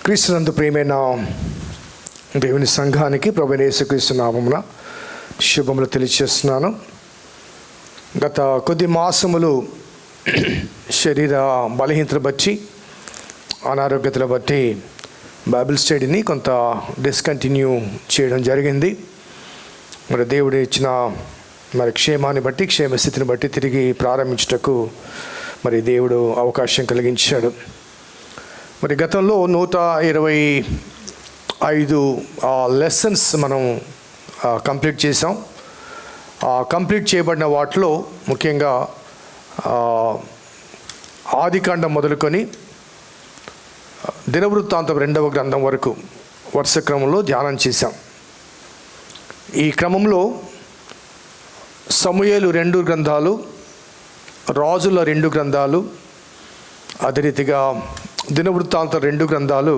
క్రీస్తునందు ప్రియమైన దేవుని సంఘానికి ప్రభువైన యేసుక్రీస్తు నామమున శుభములు తెలియజేస్తున్నాను. గత కొద్ది మాసములు శరీర బలహీనతను బట్టి, అనారోగ్యతను బట్టి బైబిల్ స్టడీని కొంత డిస్కంటిన్యూ చేయడం జరిగింది. మరి దేవుడు ఇచ్చిన క్షేమాన్ని బట్టి, క్షేమస్థితిని బట్టి తిరిగి ప్రారంభించుటకు మరి దేవుడు అవకాశం కలిగించాడు. మరి గతంలో 125 లెసన్స్ మనం కంప్లీట్ చేసాం. కంప్లీట్ చేయబడిన వాటిలో ముఖ్యంగా ఆదికాండం మొదలుకొని దినవృత్తాంతం 2వ గ్రంథం వరకు వరుస క్రమంలో ధ్యానం చేశాం. ఈ క్రమంలో సమూయేలు 2 గ్రంథాలు, రాజుల 2 గ్రంథాలు, అదే రీతిగా దినవృత్తాంతం 2 గ్రంథాలు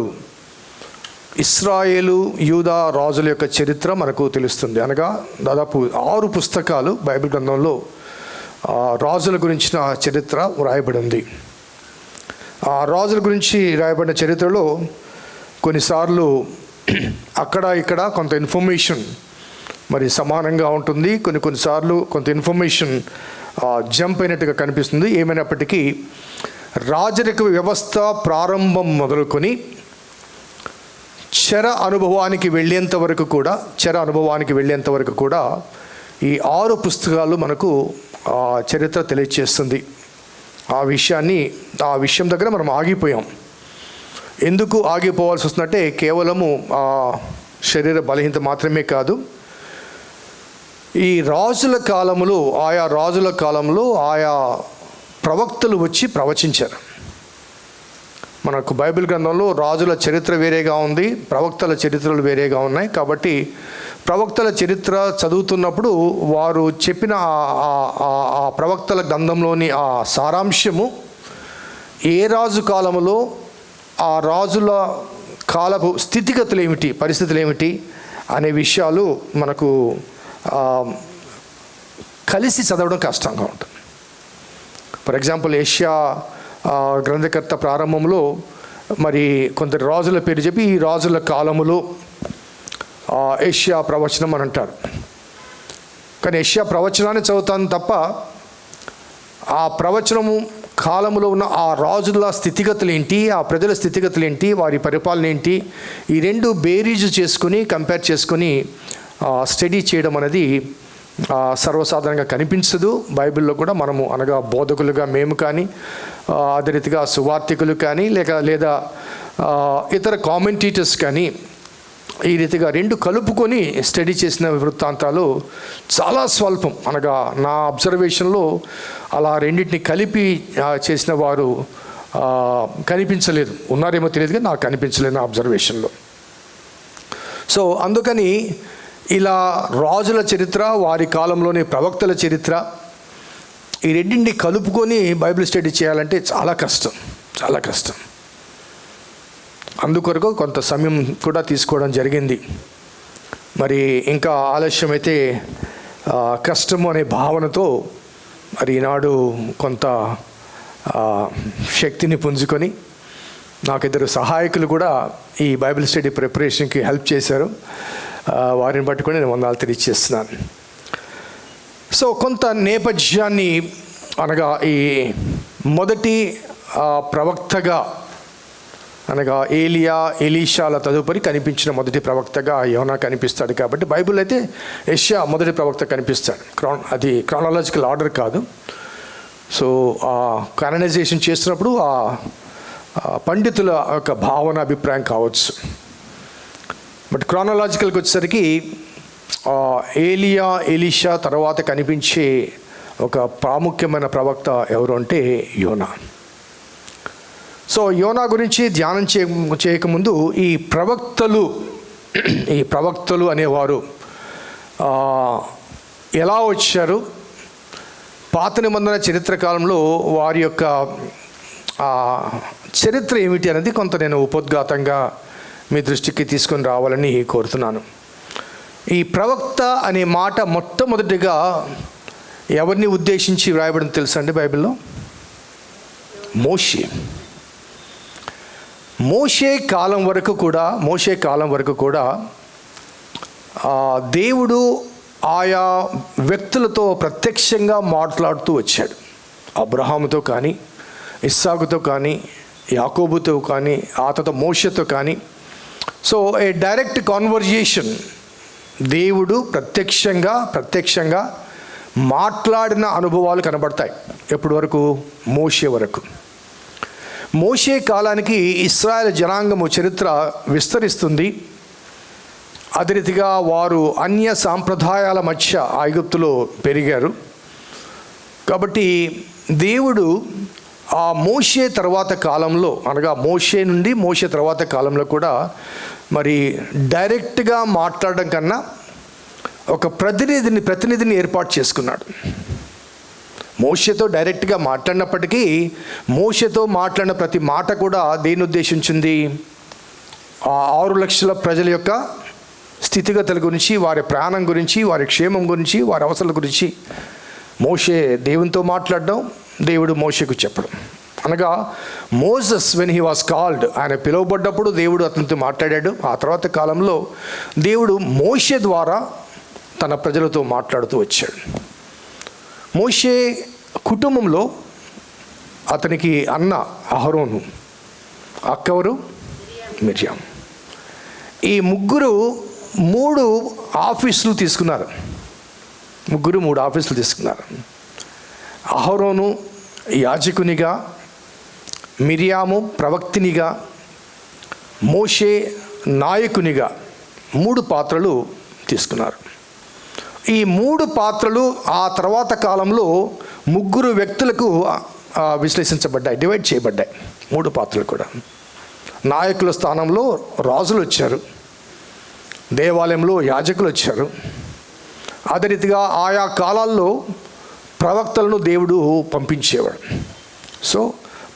ఇశ్రాయేలు యూదా రాజుల యొక్క చరిత్ర మనకు తెలుస్తుంది. అనగా దాదాపు 6 పుస్తకాలు బైబిల్ గ్రంథంలో రాజుల గురించిన చరిత్ర వ్రాయబడి ఉంది. ఆ రాజుల గురించి రాయబడిన చరిత్రలో కొన్నిసార్లు అక్కడ ఇక్కడ కొంత ఇన్ఫర్మేషన్ మరి సమానంగా ఉంటుంది, కొన్నిసార్లు కొంత ఇన్ఫర్మేషన్ జంప్ అయినట్టుగా కనిపిస్తుంది. ఏమైనప్పటికీ రాజరిక వ్యవస్థ ప్రారంభం మొదలుకొని చెర అనుభవానికి వెళ్ళేంత వరకు కూడా ఈ 6 పుస్తకాలు మనకు చరిత్ర తెలియజేస్తుంది. ఆ విషయం దగ్గర మనం ఆగిపోయాం. ఎందుకు ఆగిపోవాల్సి వస్తుందంటే కేవలము శరీర బలహీనత మాత్రమే కాదు, ఈ ఆయా రాజుల కాలంలో ఆయా ప్రవక్తలు వచ్చి ప్రవచించారు. మనకు బైబిల్ గ్రంథంలో రాజుల చరిత్ర వేరేగా ఉంది, ప్రవక్తల చరిత్రలు వేరేగా ఉన్నాయి. కాబట్టి ప్రవక్తల చరిత్ర చదువుతున్నప్పుడు వారు చెప్పిన ఆ ప్రవక్తల గ్రంథంలోని ఆ సారాంశము ఏ రాజు కాలంలో ఆ రాజుల కాలపు స్థితిగతులు ఏమిటి, పరిస్థితులు ఏమిటి అనే విషయాలు మనకు కలిసి చదవడం కష్టంగా ఉంటుంది. ఫర్ ఎగ్జాంపుల్ యెషయా గ్రంథకర్త ప్రారంభంలో మరి కొందరు రాజుల పేరు చెప్పి ఈ రాజుల కాలములో యెషయా ప్రవచనం అని అంటారు. కానీ యెషయా ప్రవచనాన్ని చదువుతాను తప్ప ఆ ప్రవచనము కాలములో ఉన్న ఆ రాజుల స్థితిగతులు ఏంటి, ఆ ప్రజల స్థితిగతులు ఏంటి, వారి పరిపాలన ఏంటి, ఈ 2 బేరీజు చేసుకొని కంపేర్ చేసుకొని స్టడీ చేయడం అనేది సర్వసాధారణంగా కనిపించదు. బైబిల్లో కూడా మనము అనగా బోధకులుగా మేము కానీ, అదే రీతిగా సువార్థికులు కానీ, లేదా ఇతర కామెంటేటర్స్ కానీ ఈ రీతిగా 2 కలుపుకొని స్టడీ చేసిన వృత్తాంతాలు చాలా స్వల్పం. అనగా నా అబ్జర్వేషన్లో అలా రెండింటిని కలిపి చేసిన వారు కనిపించలేదు. ఉన్నారేమో తెలియదు కానీ నాకు కనిపించలేదు నా అబ్జర్వేషన్లో. సో అందుకని ఇలా రాజుల చరిత్ర, వారి కాలంలోని ప్రవక్తల చరిత్ర, ఈ రెండింటిని కలుపుకొని బైబిల్ స్టడీ చేయాలంటే చాలా కష్టం. అందుకొరకు కొంత సమయం కూడా తీసుకోవడం జరిగింది. మరి ఇంకా ఆలస్యమైతే కష్టము అనే భావనతో మరి ఈనాడు కొంత శక్తిని పుంజుకొని నాకు 2 సహాయకులు కూడా ఈ బైబిల్ స్టడీ ప్రిపరేషన్కి హెల్ప్ చేశారు. వారిని పట్టుకొని నేను వందనాలు తెలియజేస్తున్నాను. సో కొంత నేపథ్యాన్ని అనగా ఈ మొదటి ప్రవక్తగా అనగా ఎలీషాల తదుపరి కనిపించిన మొదటి ప్రవక్తగా యోనా కనిపిస్తాడు. కాబట్టి బైబిల్ అయితే యెషయా మొదటి ప్రవక్త కనిపిస్తాడు. అది క్రానాలజికల్ ఆర్డర్ కాదు. సో ఆ కాననైజేషన్ చేస్తున్నప్పుడు ఆ పండితుల యొక్క భావన, అభిప్రాయం కావచ్చు. బట్ క్రానాలజికల్కి వచ్చేసరికి ఎలీషా తర్వాత కనిపించే ఒక ప్రాముఖ్యమైన ప్రవక్త ఎవరు అంటే యోనా. సో యోనా గురించి ధ్యానం చేయకముందు ఈ ప్రవక్తలు అనేవారు ఎలా వచ్చారు, పాత నిబంధన చరిత్ర కాలంలో వారి యొక్క చరిత్ర ఏమిటి అనేది కొంత నేను ఉపోద్ఘాతంగా మీ దృష్టికి తీసుకొని రావాలని కోరుతున్నాను. ఈ ప్రవక్త అనే మాట మొట్టమొదటిగా ఎవరిని ఉద్దేశించి వ్రాయబడింది తెలుసా అండి బైబిల్లో? మోషే. మోషే కాలం వరకు కూడా దేవుడు ఆయా వ్యక్తులతో ప్రత్యక్షంగా మాట్లాడుతూ వచ్చాడు. అబ్రహాముతో కానీ, ఇస్సాకుతో కానీ, యాకోబుతో కానీ, ఆ తర్వాత మోషేతో కానీ. సో ఏ డైరెక్ట్ కాన్వర్జేషన్, దేవుడు ప్రత్యక్షంగా మాట్లాడిన అనుభవాలు కనబడతాయి. ఎప్పటి వరకు? మోషే వరకు. మోషే కాలానికి ఇశ్రాయేల్ జనాంగము చరిత్ర విస్తరిస్తుంది. అదే రీతిగా వారు అన్య సాంప్రదాయాల మధ్య ఐగుప్తులో పెరిగారు. కాబట్టి దేవుడు ఆ మోషే తర్వాత కాలంలో, అనగా మోషే తర్వాత కాలంలో కూడా మరి డైరెక్ట్గా మాట్లాడడం కన్నా ఒక ప్రతినిధిని ఏర్పాటు చేసుకున్నాడు. మోషేతో డైరెక్ట్గా మాట్లాడినప్పటికీ మోషేతో మాట్లాడిన ప్రతి మాట కూడా దేన్ని ఉద్దేశించింది? ఆ 6 లక్షల ప్రజల యొక్క స్థితిగతుల గురించి, వారి ప్రాణం గురించి, వారి క్షేమం గురించి, వారి అవసరాల గురించి మోషే దేవునితో మాట్లాడడం, దేవుడు మోషేకు చెప్పడం. అనగా Moses when he was called, ఆయన పిలువబడ్డప్పుడు దేవుడు అతనితో మాట్లాడాడు. ఆ తర్వాత కాలంలో దేవుడు మోషే ద్వారా తన ప్రజలతో మాట్లాడుతూ వచ్చాడు. మోషే కుటుంబంలో అతనికి అన్న అహరోను, అక్కవరు మిర్యాం. ఈ ముగ్గురు 3 ఆఫీసులు తీసుకున్నారు. అహరోను యాజకునిగా, మిర్యాము ప్రవక్తినిగా, మోషే నాయకునిగా 3 పాత్రలు తీసుకున్నారు. ఈ 3 పాత్రలు ఆ తర్వాత కాలంలో 3 వ్యక్తులకు డివైడ్ చేయబడ్డాయి. 3 పాత్రలు కూడా. నాయకుల స్థానంలో రాజులు వచ్చారు, దేవాలయంలో యాజకులు వచ్చారు. అదే రీతిగా ఆయా కాలాల్లో ప్రవక్తలను దేవుడు పంపించేవాడు. సో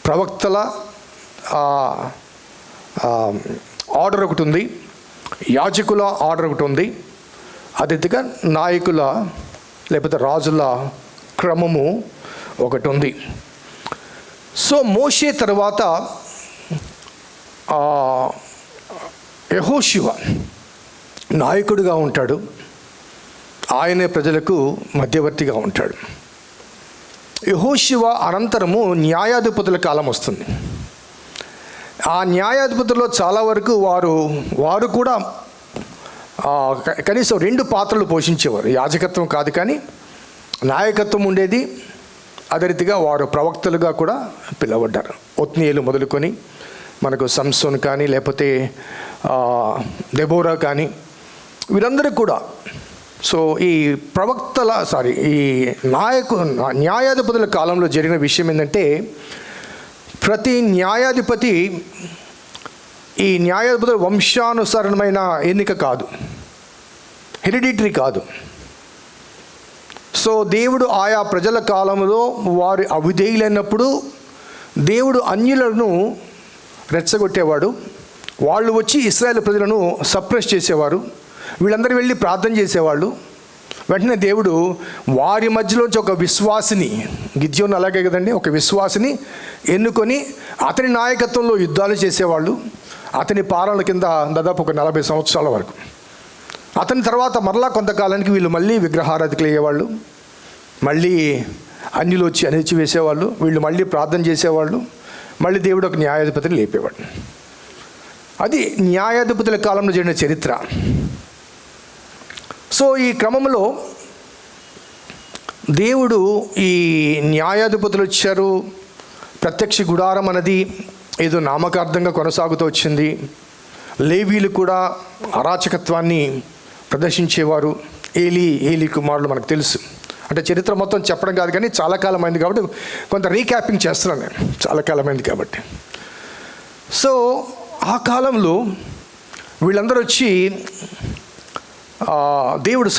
ప్రవక్తల ఆర్డర్ ఒకటి ఉంది, యాజకుల ఆర్డర్ ఒకటి ఉంది, అదే రీతిగా నాయకుల లేకపోతే రాజుల క్రమము ఒకటి ఉంది. సో మోషే తర్వాత యెహోషువ నాయకుడిగా ఉంటాడు. ఆయనే ప్రజలకు మధ్యవర్తిగా ఉంటాడు. యెహోషువ అనంతరము న్యాయాధిపతుల కాలం వస్తుంది. ఆ న్యాయాధిపతుల్లో చాలా వరకు వారు కూడా కనీసం 2 పాత్రలు పోషించేవారు. యాజకత్వం కాదు కానీ నాయకత్వం ఉండేది. అదే రీతిగా వారు ప్రవక్తలుగా కూడా పిలువబడ్డారు. ఒత్నీయేలు మొదలుకొని మనకు సంసోన్ కానీ, లేకపోతే దెబోరా కానీ, వీరందరూ కూడా. సో ఈ న్యాయాధిపతుల కాలంలో జరిగిన విషయం ఏంటంటే, ప్రతి న్యాయాధిపతి ఈ న్యాయాధిపతుల వంశానుసరణమైన ఎన్నిక కాదు, హెరిడిటరీ కాదు. సో దేవుడు ఆయా ప్రజల కాలంలో వారు అవిధేయులైనప్పుడు దేవుడు అన్యులను రెచ్చగొట్టేవాడు. వాళ్ళు వచ్చి ఇశ్రాయేలు ప్రజలను సప్రెస్ చేసేవారు. వీళ్ళందరూ వెళ్ళి ప్రార్థన చేసేవాళ్ళు. వెంటనే దేవుడు వారి మధ్యలోంచి ఒక విశ్వాసిని, గిద్యోను అలాగే కదండి, ఒక విశ్వాసిని ఎన్నుకొని అతని నాయకత్వంలో యుద్ధాలు చేసేవాళ్ళు. అతని పాలన కింద దాదాపు ఒక 40 సంవత్సరాల వరకు. అతని తర్వాత మరలా కొంతకాలానికి వీళ్ళు మళ్ళీ విగ్రహారాధికులు అయ్యేవాళ్ళు. మళ్ళీ అన్యులు వచ్చి అణిచి వేసేవాళ్ళు. వీళ్ళు మళ్ళీ ప్రార్థన చేసేవాళ్ళు. మళ్ళీ దేవుడు ఒక న్యాయాధిపతిని లేపేవాడు. అది న్యాయాధిపతుల కాలంలో జరిగిన చరిత్ర. సో ఈ క్రమంలో దేవుడు ఈ న్యాయాధిపతులు వచ్చారు. ప్రత్యక్ష గుడారం అన్నది ఏదో నామకార్థంగా కొనసాగుతూ వచ్చింది. లేవీలు కూడా అరాచకత్వాన్ని ప్రదర్శించేవారు. ఏలీ కుమారులు మనకు తెలుసు. అంటే చరిత్ర మొత్తం చెప్పడం కాదు కానీ చాలా కాలం అయింది కాబట్టి కొంత రీక్యాపింగ్ చేస్తున్నాను నేను, చాలా కాలం అయింది కాబట్టి. సో ఆ కాలంలో వీళ్ళందరూ వచ్చి దేవుడు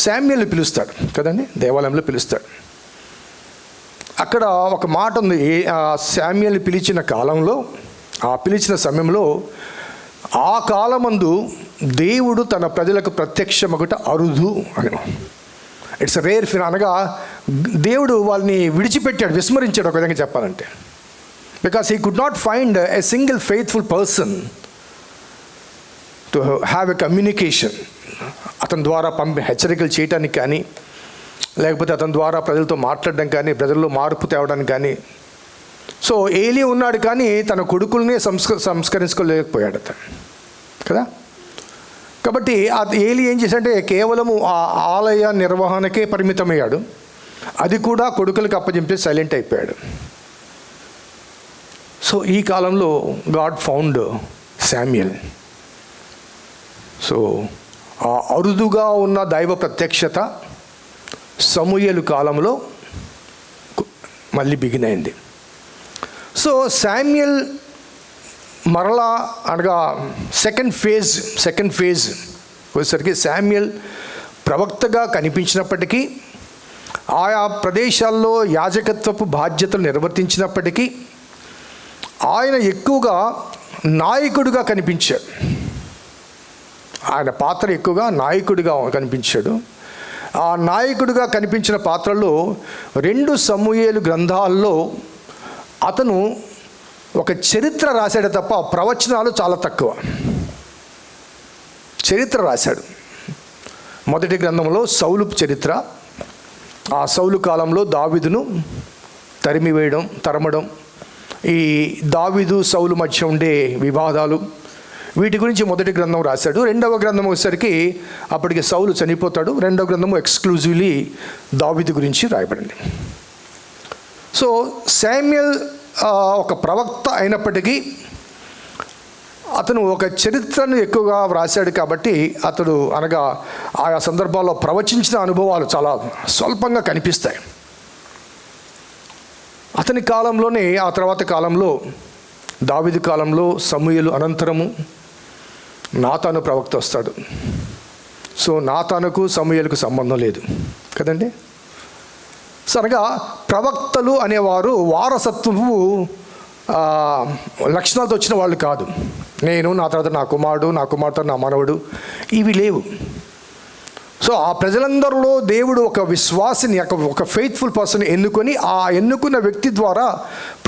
శామ్యూల్ని పిలుస్తాడు కదండి, దేవాలయంలో పిలుస్తాడు. అక్కడ ఒక మాట ఉంది, శామ్యూల్ని పిలిచిన కాలంలో, ఆ పిలిచిన సమయంలో, ఆ కాలమందు దేవుడు తన ప్రజలకు ప్రత్యక్షమగుట అరుదు అని. ఇట్స్ రేర్ ఫిన్, అనగా దేవుడు వాళ్ళని విడిచిపెట్టాడు, విస్మరించాడు ఒక విధంగా చెప్పాలంటే. Because he could not find a single faithful person to have a communication. అతని ద్వారా హెచ్చరికలు చేయడానికి కానీ, లేకపోతే అతని ద్వారా ప్రజలతో మాట్లాడడం కానీ, ప్రజల్లో మార్పు తేవడానికి కానీ. సో ఏలీ ఉన్నాడు కానీ తన కొడుకుల్ని సంస్కరించుకోలేకపోయాడు అతను కదా. కాబట్టి ఏలీ ఏం చేశాడంటే కేవలము ఆ ఆలయ నిర్వహణకే పరిమితమయ్యాడు. అది కూడా కొడుకులకు అప్పచెప్పి సైలెంట్ అయిపోయాడు. సో ఈ కాలంలో గాడ్ ఫౌండ్ శామ్యుయల్. సో ఆ అరుదుగా ఉన్న దైవ ప్రత్యక్షత సమూయేలు కాలంలో మళ్ళీ బిగిన్ అయింది. సో శామ్యుయల్ మరలా అనగా సెకండ్ ఫేజ్ వచ్చేసరికి శామ్యుయల్ ప్రవక్తగా కనిపించినప్పటికీ, ఆయా ప్రదేశాల్లో యాజకత్వపు బాధ్యతలు నిర్వర్తించినప్పటికీ ఆయన ఎక్కువగా నాయకుడిగా కనిపించాడు. ఆయన పాత్ర ఎక్కువగా నాయకుడిగా కనిపించాడు. ఆ నాయకుడిగా కనిపించిన పాత్రలో 2 సమూయేలు గ్రంథాల్లో అతను ఒక చరిత్ర రాశాడు తప్ప ప్రవచనాలు చాలా తక్కువ. చరిత్ర రాశాడు. మొదటి గ్రంథంలో సౌలు చరిత్ర, ఆ సౌలు కాలంలో దావీదును తరమడం, ఈ దావీదు సౌలు మధ్య ఉండే వివాదాలు, వీటి గురించి మొదటి గ్రంథం రాశాడు. రెండవ గ్రంథం వచ్చేసరికి అప్పటికి సౌలు చనిపోతాడు. రెండవ గ్రంథము ఎక్స్క్లూజివ్లీ దావీదు గురించి రాయబడింది. సో శామ్యుయల్ ఒక ప్రవక్త అయినప్పటికీ అతను ఒక చరిత్రను ఎక్కువగా వ్రాసాడు. కాబట్టి అతడు అనగా ఆయా సందర్భాల్లో ప్రవచించిన అనుభవాలు చాలా స్వల్పంగా కనిపిస్తాయి. అతని కాలంలోనే ఆ తర్వాత కాలంలో దావీదు కాలంలో సమూయేలు అనంతరము నాతాను ప్రవక్త వస్తాడు. సో నాతానుకు సమూయేలుకు సంబంధం లేదు కదండి. సరిగా ప్రవక్తలు అనేవారు వారసత్వము లక్షణాలతో వచ్చిన వాళ్ళు కాదు. నేను, నా తర్వాత నా కుమారుడు, నా కుమార్తె, నా మనవడు, ఇవి లేవు. సో ఆ ప్రజలందరిలో దేవుడు ఒక విశ్వాసిని, ఒక ఫెయిత్ఫుల్ పర్సన్ ఎన్నుకొని ఆ ఎన్నుకున్న వ్యక్తి ద్వారా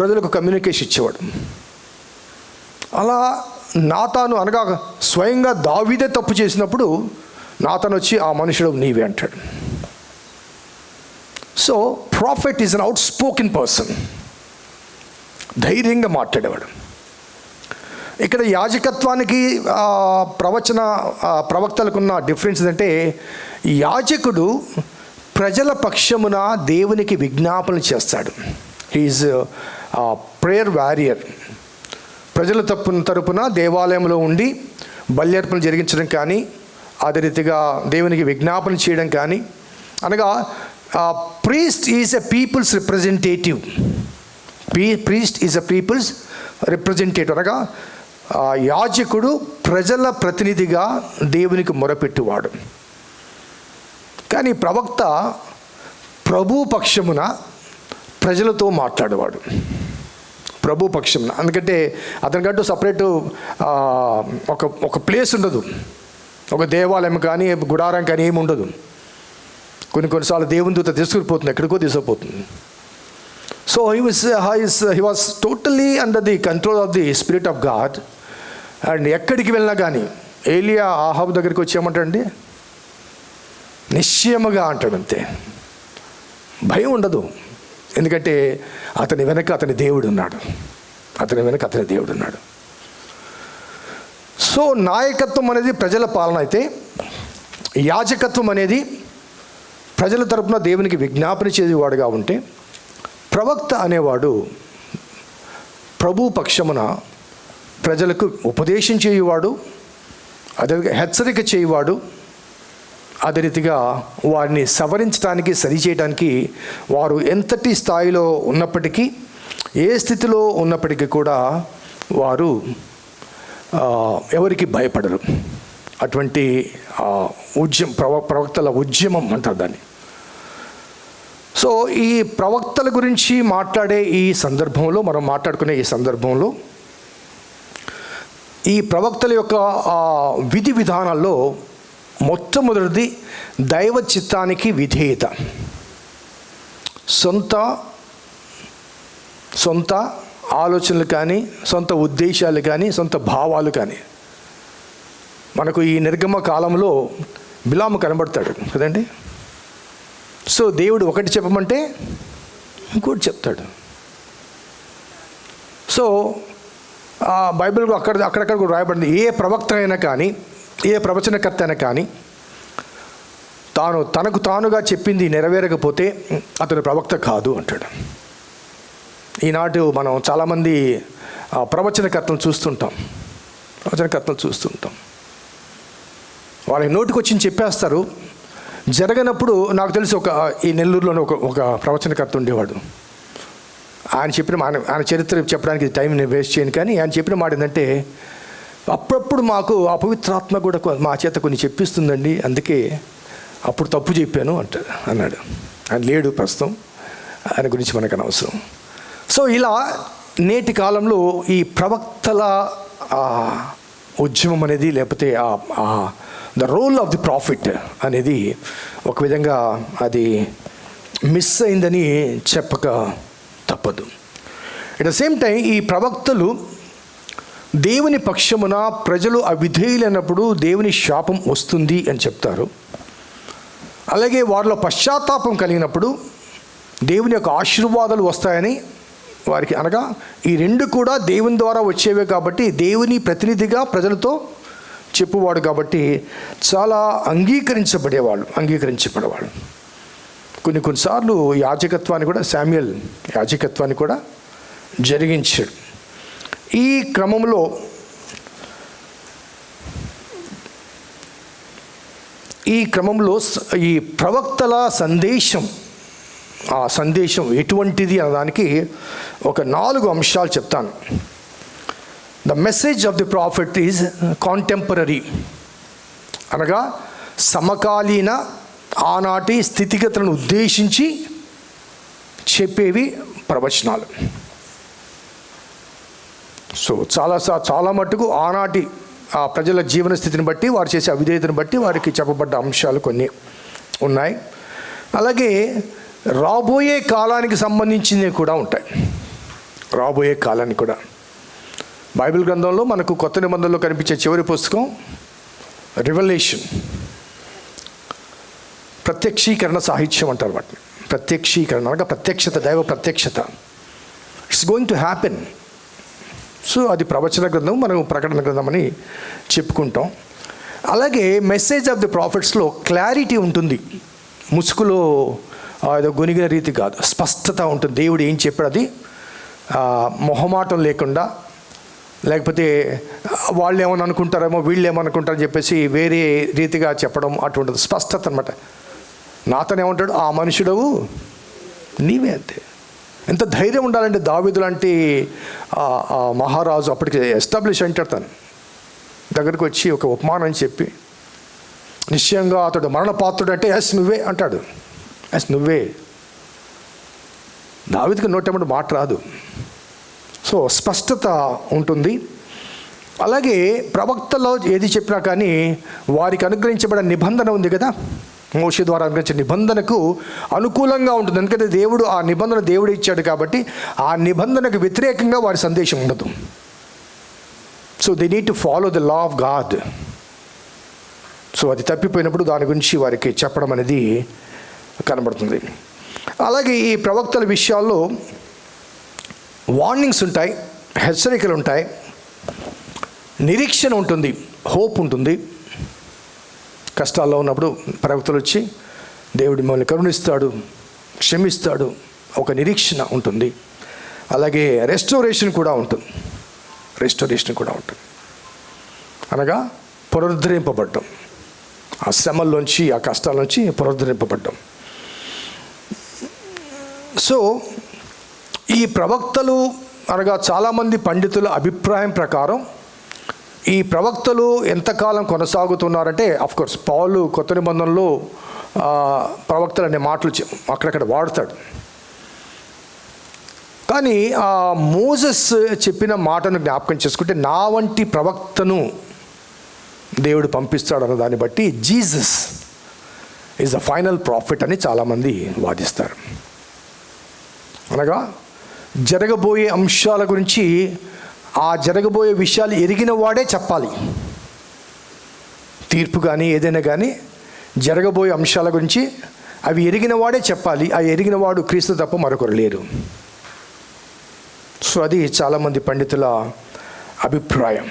ప్రజలకు కమ్యూనికేషన్ ఇచ్చేవాడు. అలా నాతాను అనగా స్వయంగా దావీదే తప్పు చేసినప్పుడు నాతాను వచ్చి ఆ మనుషుడు నీవే అంటాడు. So prophet is an out spoken person, ధైర్యంగా మాట్లాడేవాడు. ఇక్కడ యాజకత్వానికి ప్రవక్తలకున్న డిఫరెన్స్ ఏంటంటే, యాజకుడు ప్రజల పక్షమున దేవునికి విజ్ఞాపన చేస్తాడు. He is prayer warrior. ప్రజల తరపున దేవాలయంలో ఉండి బల్యర్పణ జరిగించడం కానీ, అదే రీతిగా దేవునికి విజ్ఞాపన చేయడం కానీ, అనగా priest is a peoples representative. Priest is a peoples representative అనగా యాజకుడు ప్రజల ప్రతినిధిగా దేవునికి మొరపెట్టువాడు. కానీ ప్రవక్త ప్రభు పక్షమున ప్రజలతో మాట్లాడేవాడు. ప్రభు పక్షమున, ఎందుకంటే అతనికంటూ సపరేటు ఒక ప్లేస్ ఉండదు. ఒక దేవాలయం కానీ గుడారం కానీ ఏమి ఉండదు. కొన్నిసార్లు దేవుని దూత తీసుకుపోతుంది, ఎక్కడికో తీసుకుపోతుంది. So he was totally under the control of the Spirit of God. And ఎక్కడికి వెళ్ళినా కానీ ఏలియా ఆహాబు దగ్గరికి వచ్చేయమంటాడండి, నిశ్చయముగా అంటాడు, అంతే, భయం ఉండదు. ఎందుకంటే అతని వెనక అతని దేవుడు ఉన్నాడు. సో నాయకత్వం అనేది ప్రజల పాలన అయితే, యాజకత్వం అనేది ప్రజల తరపున దేవునికి విజ్ఞాపన చేసేవాడుగా ఉంటే, ప్రవక్త అనేవాడు ప్రభు పక్షమున ప్రజలకు ఉపదేశం చేయువాడు, అదే హెచ్చరిక చేయువాడు, అదే రీతిగా వారిని సవరించడానికి, సరిచేయడానికి వారు ఎంతటి స్థాయిలో ఉన్నప్పటికీ, ఏ స్థితిలో ఉన్నప్పటికీ కూడా వారు ఎవరికి భయపడరు. అటువంటి ప్రవక్తల ఉద్యమం అంటారు దాన్ని. సో ఈ ప్రవక్తల గురించి మాట్లాడే ఈ సందర్భంలో, మనం మాట్లాడుకునే ఈ సందర్భంలో, ఈ ప్రవక్తల యొక్క విధి విధానాల్లో మొట్టమొదటిది దైవ చిత్తానికి విధేయత. సొంత ఆలోచనలు కానీ, సొంత ఉద్దేశాలు కానీ, సొంత భావాలు కానీ. మనకు ఈ నిర్గమ కాలంలో బిలాము కనబడతాడు కదండి. సో దేవుడు ఒకటి చెప్పమంటే ఇంకోటి చెప్తాడు. సో బైబిల్లో అక్కడక్కడ కూడా రాయబడింది, ఏ ప్రవక్త అయినా కానీ, ఏ ప్రవచనకర్త అయినా కానీ తనకు తానుగా చెప్పింది నెరవేరకపోతే అతను ప్రవక్త కాదు అంటాడు. ఈనాడు మనం చాలామంది ప్రవచనకర్తలు చూస్తుంటాం. వాళ్ళ నోటికి వచ్చి చెప్పేస్తారు. జరగనప్పుడు నాకు తెలిసి ఈ నెల్లూరులోనే ఒక ప్రవచనకర్త ఉండేవాడు. ఆయన చరిత్ర చెప్పడానికి టైం నేను వేస్ట్ చేయను, కానీ ఆయన చెప్పిన మాట ఏంటంటే, అప్పుడప్పుడు మాకు అపవిత్రాత్మ కూడా మా చేత కొన్ని చెప్పిస్తుందండి, అందుకే అప్పుడు తప్పు చెప్పాను అన్నాడు. ఆయన లేడు ప్రస్తుతం, ఆయన గురించి మనకు అనవసరం. సో ఇలా నేటి కాలంలో ఈ ప్రవక్తల ఉద్యమం అనేది, లేకపోతే the role of the prophet అనేది ఒక విధంగా అది మిస్ అయిందని చెప్పక తప్పదు. ఎట్ ద సేమ్ టైం ఈ ప్రవక్తలు దేవుని పక్షమున ప్రజలు అవిధేయులైనప్పుడు దేవుని శాపం వస్తుంది అని చెప్తారు. అలాగే వారిలో పశ్చాత్తాపం కలిగినప్పుడు దేవుని యొక్క ఆశీర్వాదాలు వస్తాయని వారికి, అనగా ఈ రెండు కూడా దేవుని ద్వారా వచ్చేవే కాబట్టి, దేవుని ప్రతినిధిగా ప్రజలతో చెప్పువాడు కాబట్టి చాలా అంగీకరించబడేవాళ్ళు. కొన్నిసార్లు శామ్యూయల్ యాజకత్వాన్ని కూడా జరిగించాడు. ఈ క్రమంలో ఈ ప్రవక్తల సందేశం, ఆ సందేశం ఎటువంటిది అన్నదానికి ఒక 4 అంశాలు చెప్తాను. The message of the profit is contemporary, అనగా సమకాలీన ఆనాటి స్థితిగతులను ఉద్దేశించి చెప్పేవి ప్రవచనాలు. సో చాలా మట్టుకు ఆనాటి ఆ ప్రజల జీవన స్థితిని బట్టి, వారు చేసే అవిధేయతను బట్టి వారికి చెప్పబడ్డ అంశాలు కొన్ని ఉన్నాయి. అలాగే రాబోయే కాలానికి సంబంధించినవి కూడా ఉంటాయి. రాబోయే కాలానికి కూడా బైబిల్ గ్రంథంలో మనకు కొత్త నిబంధనలో కనిపించే చివరి పుస్తకం రివల్యూషన్, ప్రత్యక్షీకరణ సాహిత్యం అంటారు వాటిని. ప్రత్యక్షీకరణ అనగా ప్రత్యక్షత, దైవ ప్రత్యక్షత. It's going to happen. So అది ప్రవచన గ్రంథం, మనం ప్రకటన గ్రంథం అని చెప్పుకుంటాం. అలాగే మెసేజ్ ఆఫ్ ది ప్రాఫిట్స్లో క్లారిటీ ఉంటుంది, ముసుగులో ఏదో గొనిగిన రీతి కాదు, స్పష్టత ఉంటుంది. దేవుడు ఏం చెప్పాడు అది మొహమాటం లేకుండా, లేకపోతే వాళ్ళు ఏమని అనుకుంటారేమో, వీళ్ళు ఏమనుకుంటారని చెప్పేసి వేరే రీతిగా చెప్పడం, అటువంటిది స్పష్టత అనమాట. నాతోనే ఏమంటాడు, ఆ మనుషుడవు నీవే. అంతే. ఎంత ధైర్యం ఉండాలంటే దావీదు లాంటి మహారాజు అప్పటికి ఎస్టాబ్లిష్ అంటాడు, తను దగ్గరికి వచ్చి ఒక ఉపమానం చెప్పి నిశ్చయంగా అతడు మరణపాత్రుడు అంటే ఎస్ నువ్వే అంటాడు. ఎస్ నువ్వే. దావీదుకి నోటేమంటే మాట రాదు. సో స్పష్టత ఉంటుంది. అలాగే ప్రవక్తలో ఏది చెప్పినా కానీ వారికి అనుగ్రహించబడిన నిబంధన ఉంది కదా, మోషే ద్వారా అనుగ్రహించిన నిబంధనకు అనుకూలంగా ఉంటుంది. ఎందుకంటే దేవుడు ఆ నిబంధన దేవుడు ఇచ్చాడు కాబట్టి ఆ నిబంధనకు వ్యతిరేకంగా వారి సందేశం ఉండదు. So they need to follow the law of God. So అది తప్పిపోయినప్పుడు దాని గురించి వారికి చెప్పడం అనేది కనబడుతుంది. అలాగే ఈ ప్రవక్తల విషయాల్లో వార్నింగ్స్ ఉంటాయి, హెచ్చరికలు ఉంటాయి, నిరీక్షణ ఉంటుంది, హోప్ ఉంటుంది. కష్టాల్లో ఉన్నప్పుడు ప్రవక్తలు వచ్చి దేవుడు మిమ్మల్ని కరుణిస్తాడు, క్షమిస్తాడు, ఒక నిరీక్షణ ఉంటుంది. అలాగే రెస్టోరేషన్ కూడా ఉంటుంది. అనగా పునరుద్ధరింపబడ్డం, ఆ శ్రమల్లోంచి, ఆ కష్టాల నుంచి పునరుద్ధరింపబడ్డం. సో ఈ ప్రవక్తలు అనగా చాలామంది పండితుల అభిప్రాయం ప్రకారం ఈ ప్రవక్తలు ఎంతకాలం కొనసాగుతున్నారంటే, ఆఫ్కోర్స్ పౌలు కొత్త నిబంధనలో ప్రవక్తలు అనే మాటలు అక్కడక్కడ వాడతాడు. కానీ మోసెస్ చెప్పిన మాటను జ్ఞాపకం చేసుకుంటే, నా వంటి ప్రవక్తను దేవుడు పంపిస్తాడు అన్న దాన్ని బట్టి Jesus is the final profit అని చాలామంది వాదిస్తారు. అనగా జరగబోయే అంశాల గురించి, ఆ జరగబోయే విషయాలు ఎరిగిన వాడే చెప్పాలి. తీర్పు కానీ ఏదైనా కానీ జరగబోయే అంశాల గురించి అవి ఎరిగిన వాడే చెప్పాలి. ఆ ఎరిగిన వాడు క్రీస్తు తప్ప మరొకరు లేరు. సో అది చాలామంది పండితుల అభిప్రాయం.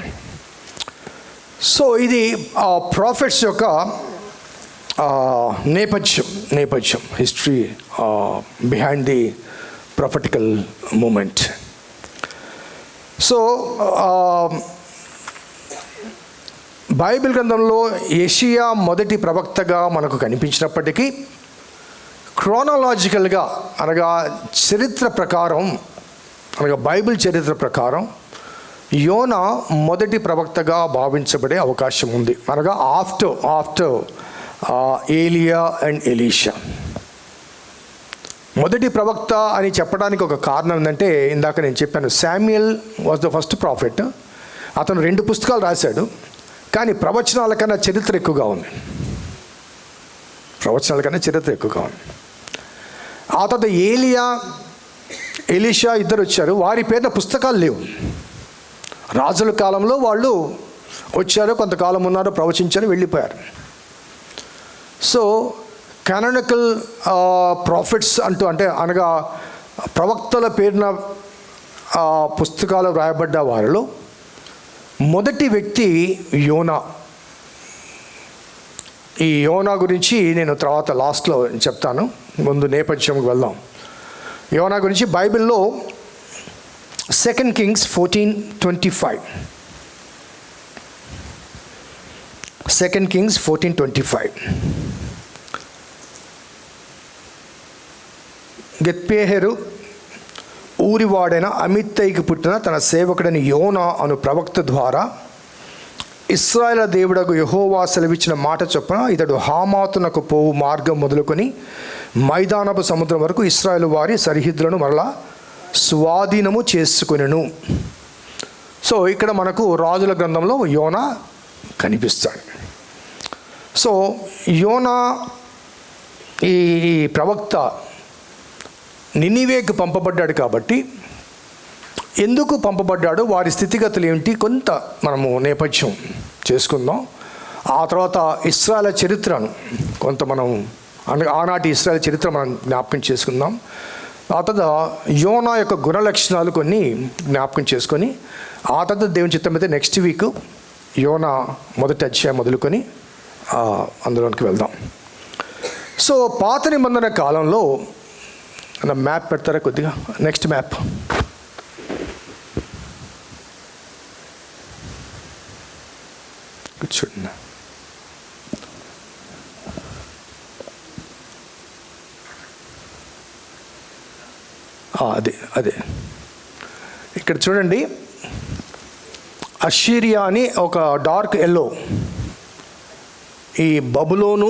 సో ఇది ఆ ప్రాఫిట్స్ యొక్క నేపథ్యం history behind the prophetical movement. So Bible గ్రంథంలో యెషయా మొదటి ప్రవక్తగా మనకు కనిపించినప్పటికీ, క్రోనాలజికల్గా అనగా చరిత్ర ప్రకారం, అనగా బైబిల్ చరిత్ర ప్రకారం యోనా మొదటి ప్రవక్తగా భావించబడే అవకాశం ఉంది. అనగా ఆఫ్టర్ ఏలియా అండ్ ఎలీషా. మొదటి ప్రవక్త అని చెప్పడానికి ఒక కారణం ఏంటంటే, ఇందాక నేను చెప్పాను, Samuel was the first profit. అతను 2 పుస్తకాలు రాశాడు, కానీ ప్రవచనాల కన్నా చరిత్ర ఎక్కువగా ఉంది. ఆ తర్వాత ఏలియా, ఎలీషా ఇద్దరు వచ్చారు. వారి పేరున పుస్తకాలు లేవు. రాజుల కాలంలో వాళ్ళు వచ్చారు, కొంతకాలం ఉన్నారు, ప్రవచించారు, వెళ్ళిపోయారు. సో కానానికల్ ప్రాఫిట్స్ అనగా ప్రవక్తల పేరున పుస్తకాలు వ్రాయబడ్డ వారిలో మొదటి వ్యక్తి యోనా. ఈ యోనా గురించి నేను తర్వాత లాస్ట్లో చెప్తాను, ముందు నేపథ్యంకి వెళ్దాం. యోనా గురించి బైబిల్లో 2 Kings 14:25. 2 Kings 14:25. గెత్పేహెరు ఊరివాడైన అమిత్తయికి పుట్టిన తన సేవకుడైన యోనా అను ప్రవక్త ద్వారా ఇశ్రాయేలు దేవుడగు యెహోవా సెలవిచ్చిన మాట చొప్పున ఇతడు హామాతునకు పోవు మార్గం మొదలుకొని మైదానపు సముద్రం వరకు ఇశ్రాయేలు వారి సరిహద్దులను మరలా స్వాధీనము చేసుకొనెను. సో ఇక్కడ మనకు రాజుల గ్రంథంలో యోనా కనిపిస్తాడు. సో యోనా ఈ ప్రవక్త నినివేకు పంపబడ్డాడు. కాబట్టి ఎందుకు పంపబడ్డాడు, వారి స్థితిగతులు ఏమిటి, కొంత మనము నేపథ్యం చేసుకుందాం. ఆ తర్వాత ఇశ్రాయేలు చరిత్రను కొంత మనం ఆనాటి ఇశ్రాయేలు చరిత్ర మనం జ్ఞాపకం చేసుకుందాం. ఆ తర్వాత యోనా యొక్క గుణలక్షణాలు కొన్ని జ్ఞాపకం చేసుకొని, ఆ తర్వాత దేవుని చిత్తం అయితే నెక్స్ట్ వీక్ యోనా మొదటి అధ్యాయం మొదలుకొని అందులోనికి వెళ్దాం. సో పాత నిబంధన కాలంలో మ్యాప్ పెడతారా కొద్దిగా, నెక్స్ట్ మ్యాప్. కూర్చోండి. అదే ఇక్కడ చూడండి, అషీరియా అని ఒక డార్క్ ఎల్లో, ఈ బబులోను,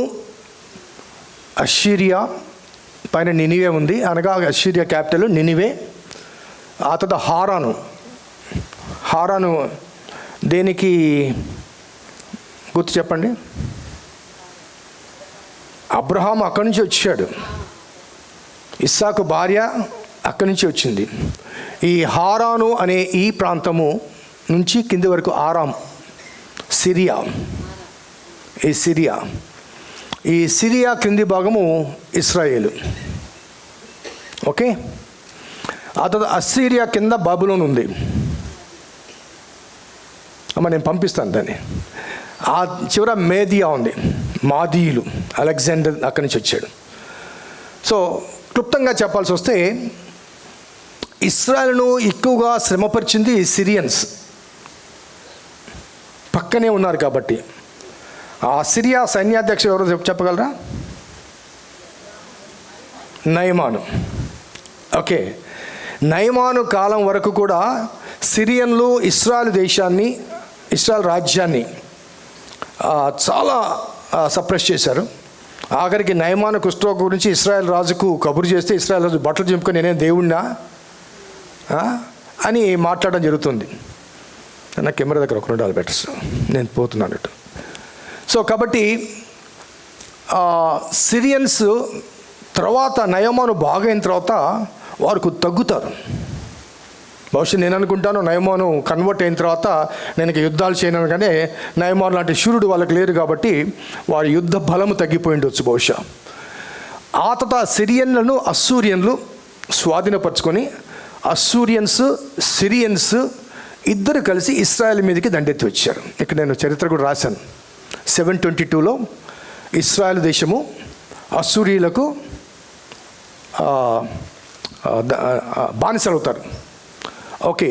అషీరియా పైన నినివే ఉంది, అనగా అషీరియా క్యాపిటల్ నినివే. ఆ తర్వాత హారాను దేనికి గుర్తు చెప్పండి. అబ్రహాం అక్కడి నుంచి వచ్చాడు, ఇస్సాకు భార్య అక్కడి నుంచి వచ్చింది. ఈ హారాను అనే ఈ ప్రాంతము నుంచి కింది వరకు ఆరాం, సిరియా. ఈ సిరియా క్రింది భాగము ఇస్రాయేలు. ఓకే. ఆ తర్వాత అస్సీరియా కింద బబులోన్ ఉంది. నేను పంపిస్తాను దాన్ని. ఆ చివర మేదియా ఉంది, మాదీయులు, అలెగ్జాండర్ అక్కడి నుంచి వచ్చాడు. సో క్లుప్తంగా చెప్పాల్సి వస్తే ఇస్రాయేలును ఎక్కువగా శ్రమపరిచింది సిరియన్స్, పక్కనే ఉన్నారు కాబట్టి. ఆ సిరియా సైన్యాధ్యక్షుడు ఎవరో చెప్పగలరా? నయమాను. ఓకే. నయమాను కాలం వరకు కూడా సిరియన్లు ఇస్రాయేల్ రాజ్యాన్ని చాలా సప్రెస్ చేశారు. ఆఖరికి నయమాను కుష్ఠరోగం గురించి ఇస్రాయేల్ రాజుకు కబురు చేస్తే ఇస్రాయేల్ రాజు బట్టలు చింపుకొని నేనే దేవుణ్ణా అని మాట్లాడడం జరుగుతుంది. నా కెమెరా దగ్గర ఒక $2 బెటర్స్, నేను పోతున్నాను. సో కాబట్టి సిరియన్స్ తర్వాత నయమాను బాగైన తర్వాత వారికి తగ్గుతారు. బహుశా నేను అనుకుంటాను నయమాను కన్వర్ట్ అయిన తర్వాత నేను ఇక యుద్ధాలు చేయను, కానీ నయమాను లాంటి శూరుడు వాళ్ళకి లేరు కాబట్టి వారి యుద్ధ బలము తగ్గిపోయి ఉండొచ్చు బహుశా. ఆ తర్వాత సిరియన్లను అస్సూరియన్లు స్వాధీనపరుచుకొని సిరియన్స్ ఇద్దరు కలిసి ఇస్రాయెల్ మీదకి దండెత్తి వచ్చారు. ఇక్కడ నేను చరిత్ర కూడా రాశాను. 722లో ఇస్రాయెల్ దేశము అస్సూరీలకు బానిసలవుతారు. ఓకే,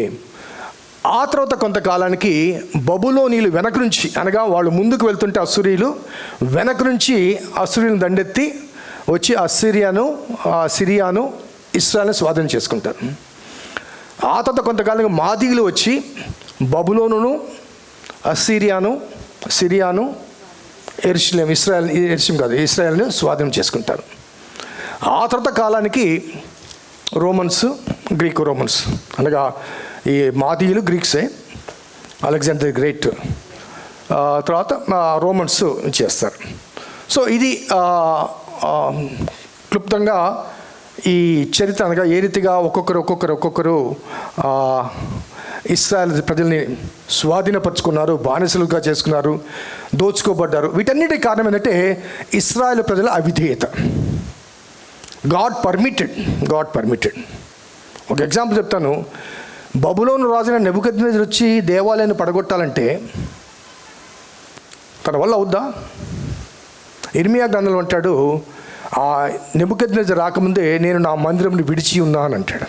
ఆ తర్వాత కొంతకాలానికి బబులోనీయులు వెనక నుంచి, అనగా వాళ్ళు ముందుకు వెళ్తుంటే అస్సూరీలు వెనక నుంచి అస్సూరీలను దండెత్తి వచ్చి సిరియాను ఇస్రాయల్ని స్వాధీనం చేసుకుంటారు. ఆ తర్వాత కొంతకాలంగా మాదీయులు వచ్చి బబులోనును సిరియాను ఇస్రాయల్ని స్వాధీనం చేసుకుంటారు. ఆ తర్వాత కాలానికి గ్రీకు రోమన్స్, అనగా ఈ మాదీయులు గ్రీక్సే, అలెగ్జాండర్ గ్రేట్ తర్వాత రోమన్స్ చేస్తారు. సో ఇది క్లుప్తంగా ఈ చరిత్ర, అనగా ఏ రీతిగా ఒక్కొక్కరు ఇస్రాయల్ ప్రజల్ని స్వాధీనపరుచుకున్నారు, బానిసలుగా చేసుకున్నారు, దోచుకోబడ్డారు. వీటన్నిటికి కారణం ఏంటంటే ఇస్రాయల్ ప్రజల అవిధేయత. God permitted. ఒక ఎగ్జాంపుల్ చెప్తాను. బబులోను రాజైన నెబుకద్నెజర్ వచ్చి దేవాలయాన్ని పడగొట్టాలంటే తన వల్ల అవుద్దా? ఇర్మియా గ్రంథంలో అంటాడు, ఆ నెబుకద్నెజర్ రాకముందే నేను నా మందిరంని విడిచి ఉన్నాను అంటాడు.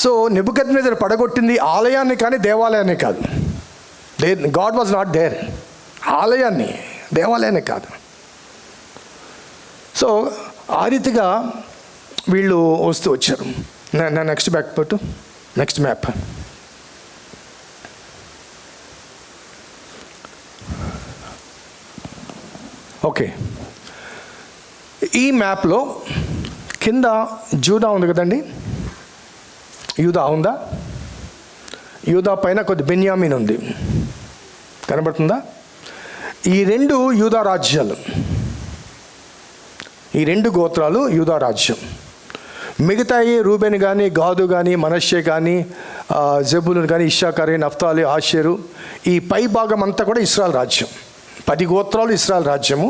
సో నెబుకద్నెజర్ పడగొట్టింది ఆలయాన్ని కానీ దేవాలయాన్ని కాదు. God was not there. ఆలయాన్ని, దేవాలయాన్ని కాదు. సో ఆ రీతిగా వీళ్ళు వస్తూ వచ్చారు. Next map. ఓకే, ఈ మ్యాప్లో కింద జూదా ఉంది కదండి, యూదా ఉందా? యూదా పైన కొద్ది బెన్యామీన్ ఉంది, కనబడుతుందా? ఈ రెండు యూదా రాజ్యాలు, ఈ రెండు గోత్రాలు యూదా రాజ్యం. మిగతాయి రూబెన్ కానీ, గాదు కానీ, మనష్షే కానీ, జెబూలూన్ కానీ, ఇశ్శాఖారు, నఫ్తాలి, ఆషేరు, ఈ పై భాగం అంతా కూడా ఇశ్రాయేల్ రాజ్యం. 10 గోత్రాలు ఇశ్రాయేల్ రాజ్యము.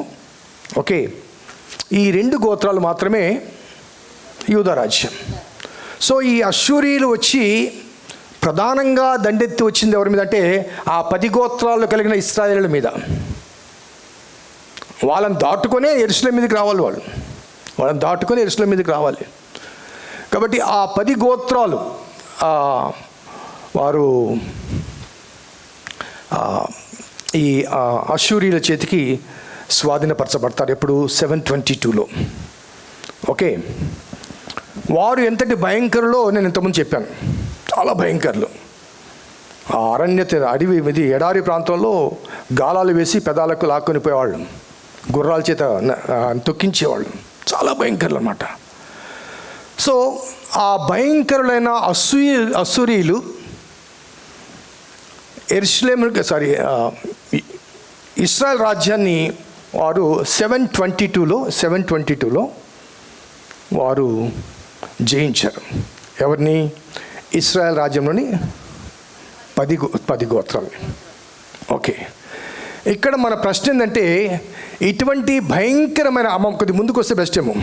ఓకే, ఈ రెండు గోత్రాలు మాత్రమే యూదా రాజ్యం. సో ఈ అష్షూరీయులు వచ్చి ప్రధానంగా దండెత్తి వచ్చింది ఎవరి మీద అంటే ఆ 10 గోత్రాలు కలిగిన ఇశ్రాయేలుల మీద. వాళ్ళని దాటుకొనే యెరూషలేము మీదకి రావాలి. కాబట్టి ఆ 10 గోత్రాలు వారు ఈ అష్షూరీయుల చేతికి స్వాధీనపరచబడతారు. ఎప్పుడు? 722లో. ఓకే, వారు ఎంతటి భయంకరులో నేను ఇంతకుముందు చెప్పాను. చాలా భయంకరులు. ఆ అడవి ఇది ఎడారి ప్రాంతంలో గాలాలు వేసి పెదాలకు లాక్కొని పోయేవాళ్ళు, గుర్రాల చేత తొక్కించేవాళ్ళు. చాలా భయంకరులు అన్నమాట. సో ఆ భయంకరులైన అష్షూరీయులు ఇశ్రాయేల్ రాజ్యాన్ని వారు 722లో వారు జయించారు. ఎవరిని? ఇశ్రాయేల్ రాజ్యంలోని 10 గోత్రాలు. ఓకే, ఇక్కడ మన ప్రశ్న ఏంటంటే ఇటువంటి భయంకరమైన కొద్ది ముందుకు వస్తే బెస్ట్ ఏమో.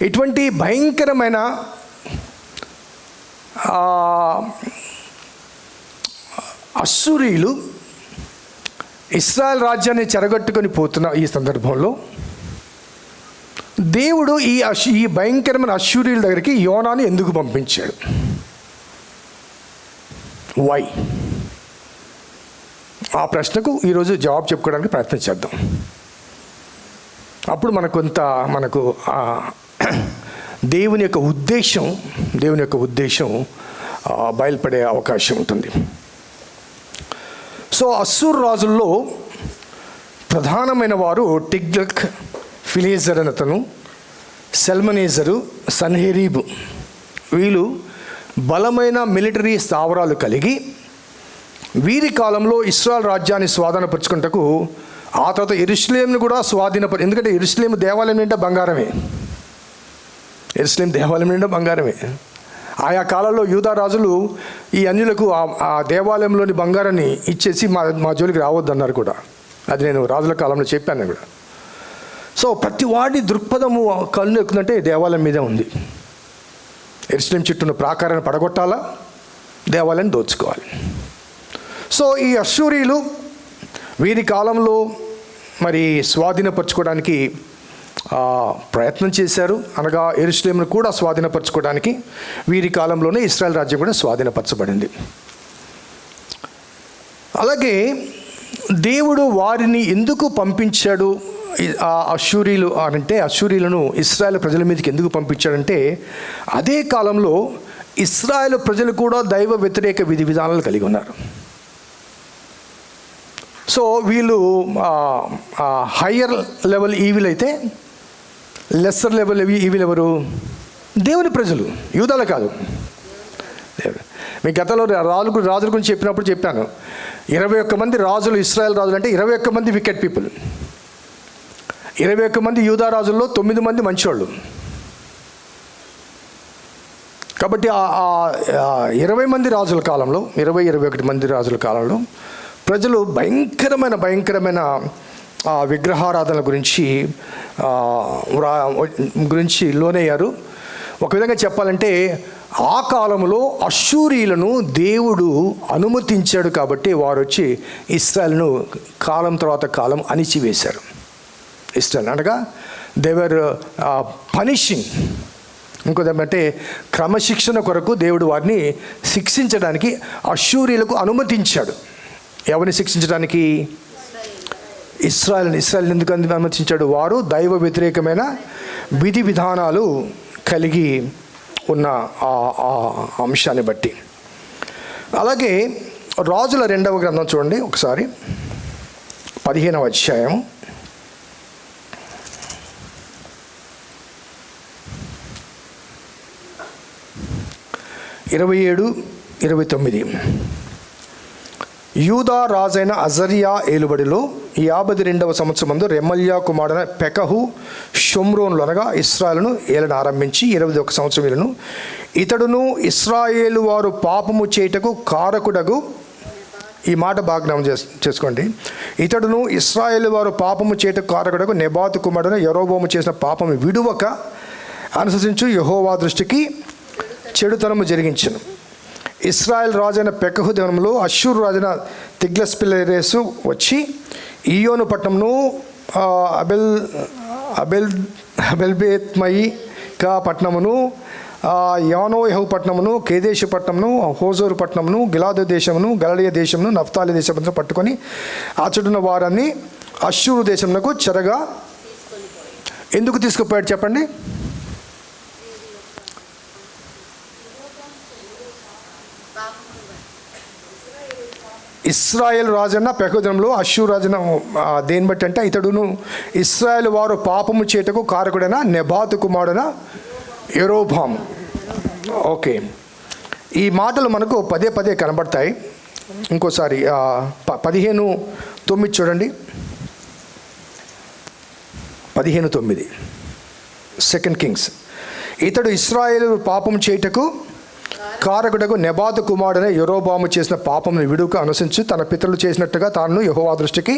ఇటువంటి భయంకరమైన అష్షూరీయులు ఇశ్రాయేల్ రాజ్యాన్ని చెరగొట్టుకొని పోతున్న ఈ సందర్భంలో దేవుడు ఈ భయంకరమైన అష్షూరీయుల దగ్గరికి యోనాను ఎందుకు పంపించాడు? వై? ఆ ప్రశ్నకు ఈరోజు జవాబు చెప్పుకోవడానికి ప్రయత్నం చేద్దాం. అప్పుడు మనకు దేవుని యొక్క ఉద్దేశం బయలుపడే అవకాశం ఉంటుంది. సో అష్షూరు రాజుల్లో ప్రధానమైన వారు టిగ్లత్ పిలేసర్ అని అతను, షల్మనేజరు, సన్హెరీబు. వీళ్ళు బలమైన మిలిటరీ స్థావరాలు కలిగి వీరి కాలంలో ఇశ్రాయేల్ రాజ్యాన్ని స్వాధీనపరుచుకుంటకు ఆ తర్వాత యెరూషలేమును కూడా ఎందుకంటే యెరూషలేము దేవాలయం అంటే బంగారమే. యెరూషలేము దేవాలయం నిండా బంగారమే. ఆయా కాలంలో యూదా రాజులు ఈ అన్యులకు ఆ దేవాలయంలోని బంగారాన్ని ఇచ్చేసి మా జోలికి రావద్దన్నారు కూడా. అది నేను రాజుల కాలంలో చెప్పాను కూడా. సో ప్రతి వాడి దృక్పథము కళ్ళు ఎక్కుందంటే దేవాలయం మీదే ఉంది. యెరూషలేము చుట్టూ ప్రాకారాన్ని పడగొట్టాలా, దేవాలయాన్ని దోచుకోవాలి. సో ఈ అష్షూరీలు వీరి కాలంలో మరి స్వాధీనపరచుకోవడానికి ప్రయత్నం చేశారు. అనగా యెరూషలేమును కూడా స్వాధీనపరచుకోవడానికి వీరి కాలంలోనే ఇశ్రాయేల్ రాజ్యం కూడా స్వాధీనపరచబడింది. అలాగే దేవుడు వారిని ఎందుకు పంపించాడు ఆ అష్షూరీలు అంటే, అష్షూరీలను ఇశ్రాయేల్ ప్రజల మీదకి ఎందుకు పంపించాడంటే, అదే కాలంలో ఇశ్రాయేల్ ప్రజలు కూడా దైవ వ్యతిరేక విధి విధానాలు కలిగి ఉన్నారు. సో వీళ్ళు హయ్యర్ లెవెల్ ఈవిల్ అయితే, లెస్సర్ లెవెల్ ఈవిల్ ఎవరు? దేవుని ప్రజలు, యూదాలు కాదు. మీ గతంలో రాజుల గురించి చెప్పినప్పుడు చెప్పాను, 21 మంది రాజులు, ఇశ్రాయేల్ రాజులు అంటే 21 మంది వికెట్ పీపుల్. 21 మంది యూదా రాజుల్లో 9 మంది మంచివాళ్ళు. కాబట్టి 20 మంది రాజుల కాలంలో, 21 మంది రాజుల కాలంలో ప్రజలు భయంకరమైన విగ్రహారాధన గురించి లోనయ్యారు. ఒక విధంగా చెప్పాలంటే ఆ కాలంలో అష్షూరీలను దేవుడు అనుమతించాడు కాబట్టి వారు వచ్చి ఇశ్రాయేలును కాలం తర్వాత కాలం అణిచివేశారు. ఇశ్రాయేల్ అనగా దేవర్ పనిషింగ్. ఇంకోదేమంటే క్రమశిక్షణ కొరకు దేవుడు వారిని శిక్షించడానికి అష్షూరీలకు అనుమతించాడు. ఎవరిని శిక్షించడానికి? ఇశ్రాయేల్ ఎందుకు అనుమతించాడు? వారు దైవ వ్యతిరేకమైన విధి విధానాలు కలిగి ఉన్న ఆ అంశాన్ని బట్టి. అలాగే రాజుల 2వ గ్రంథం చూడండి ఒకసారి, 15వ అధ్యాయం 27-29. యూదా రాజైన అజర్యా ఏలుబడిలో 52వ సంవత్సరమందు రెమల్యా కుమారుడైన పెకహు షోమ్రోనులో అనగా ఇశ్రాయేలును ఏలన ఆరంభించి 21 సంవత్సరం ఏలును. ఇతడును ఇశ్రాయేలు వారు పాపము చేయుటకు కారకుడగు, ఈ మాట బాజ్ఞానం చేసుకోండి, ఇతడును ఇశ్రాయేలు వారు పాపము చేయుటకు కారకుడగు నెబాతు కుమారుడైన యరొబోము చేసిన పాపము విడువక అనుసరించు యెహోవా దృష్టికి చెడుతనము జరిగించను. ఇశ్రాయేల్ రాజైన పెకహు దినములో అష్షూరు రాజైన తిగ్లత్పిలెసరు వచ్చి ఈయోను పట్టణమును, అబెల్బేత్మయికా పట్టణమును, యానోయహు పట్టణమును, కేదేశు పట్టణమును, హోజోరు పట్టణమును, గిలాదు దేశమును, గలిలయ దేశమును, నఫ్తాలి దేశమును పట్టుకొని ఆచుడున్న వారాన్ని అష్షూరు దేశమునకు చెరగా ఎందుకు తీసుకుపోయాడు చెప్పండి? ఇశ్రాయేల్ రాజన్న పెకహులో అష్షూరు రాజన దేని బట్టి అంటే, ఇతడును ఇశ్రాయేల్ వారు పాపము చేయుటకు కారకుడైన నెబాతు కుమారుడైన యరొబాము. ఓకే, ఈ మాటలు మనకు పదే కనబడతాయి. ఇంకోసారి 15:9 చూడండి. 15:9 2 కింగ్స్. ఇతడు ఇశ్రాయేలు పాపము చేయుటకు కారకుడకు నెబాతు కుమారుడైన యరొబాము చేసిన పాపమును విడుక అనుసరించి తన పితరులు చేసినట్టుగా తాను యెహోవా దృష్టికి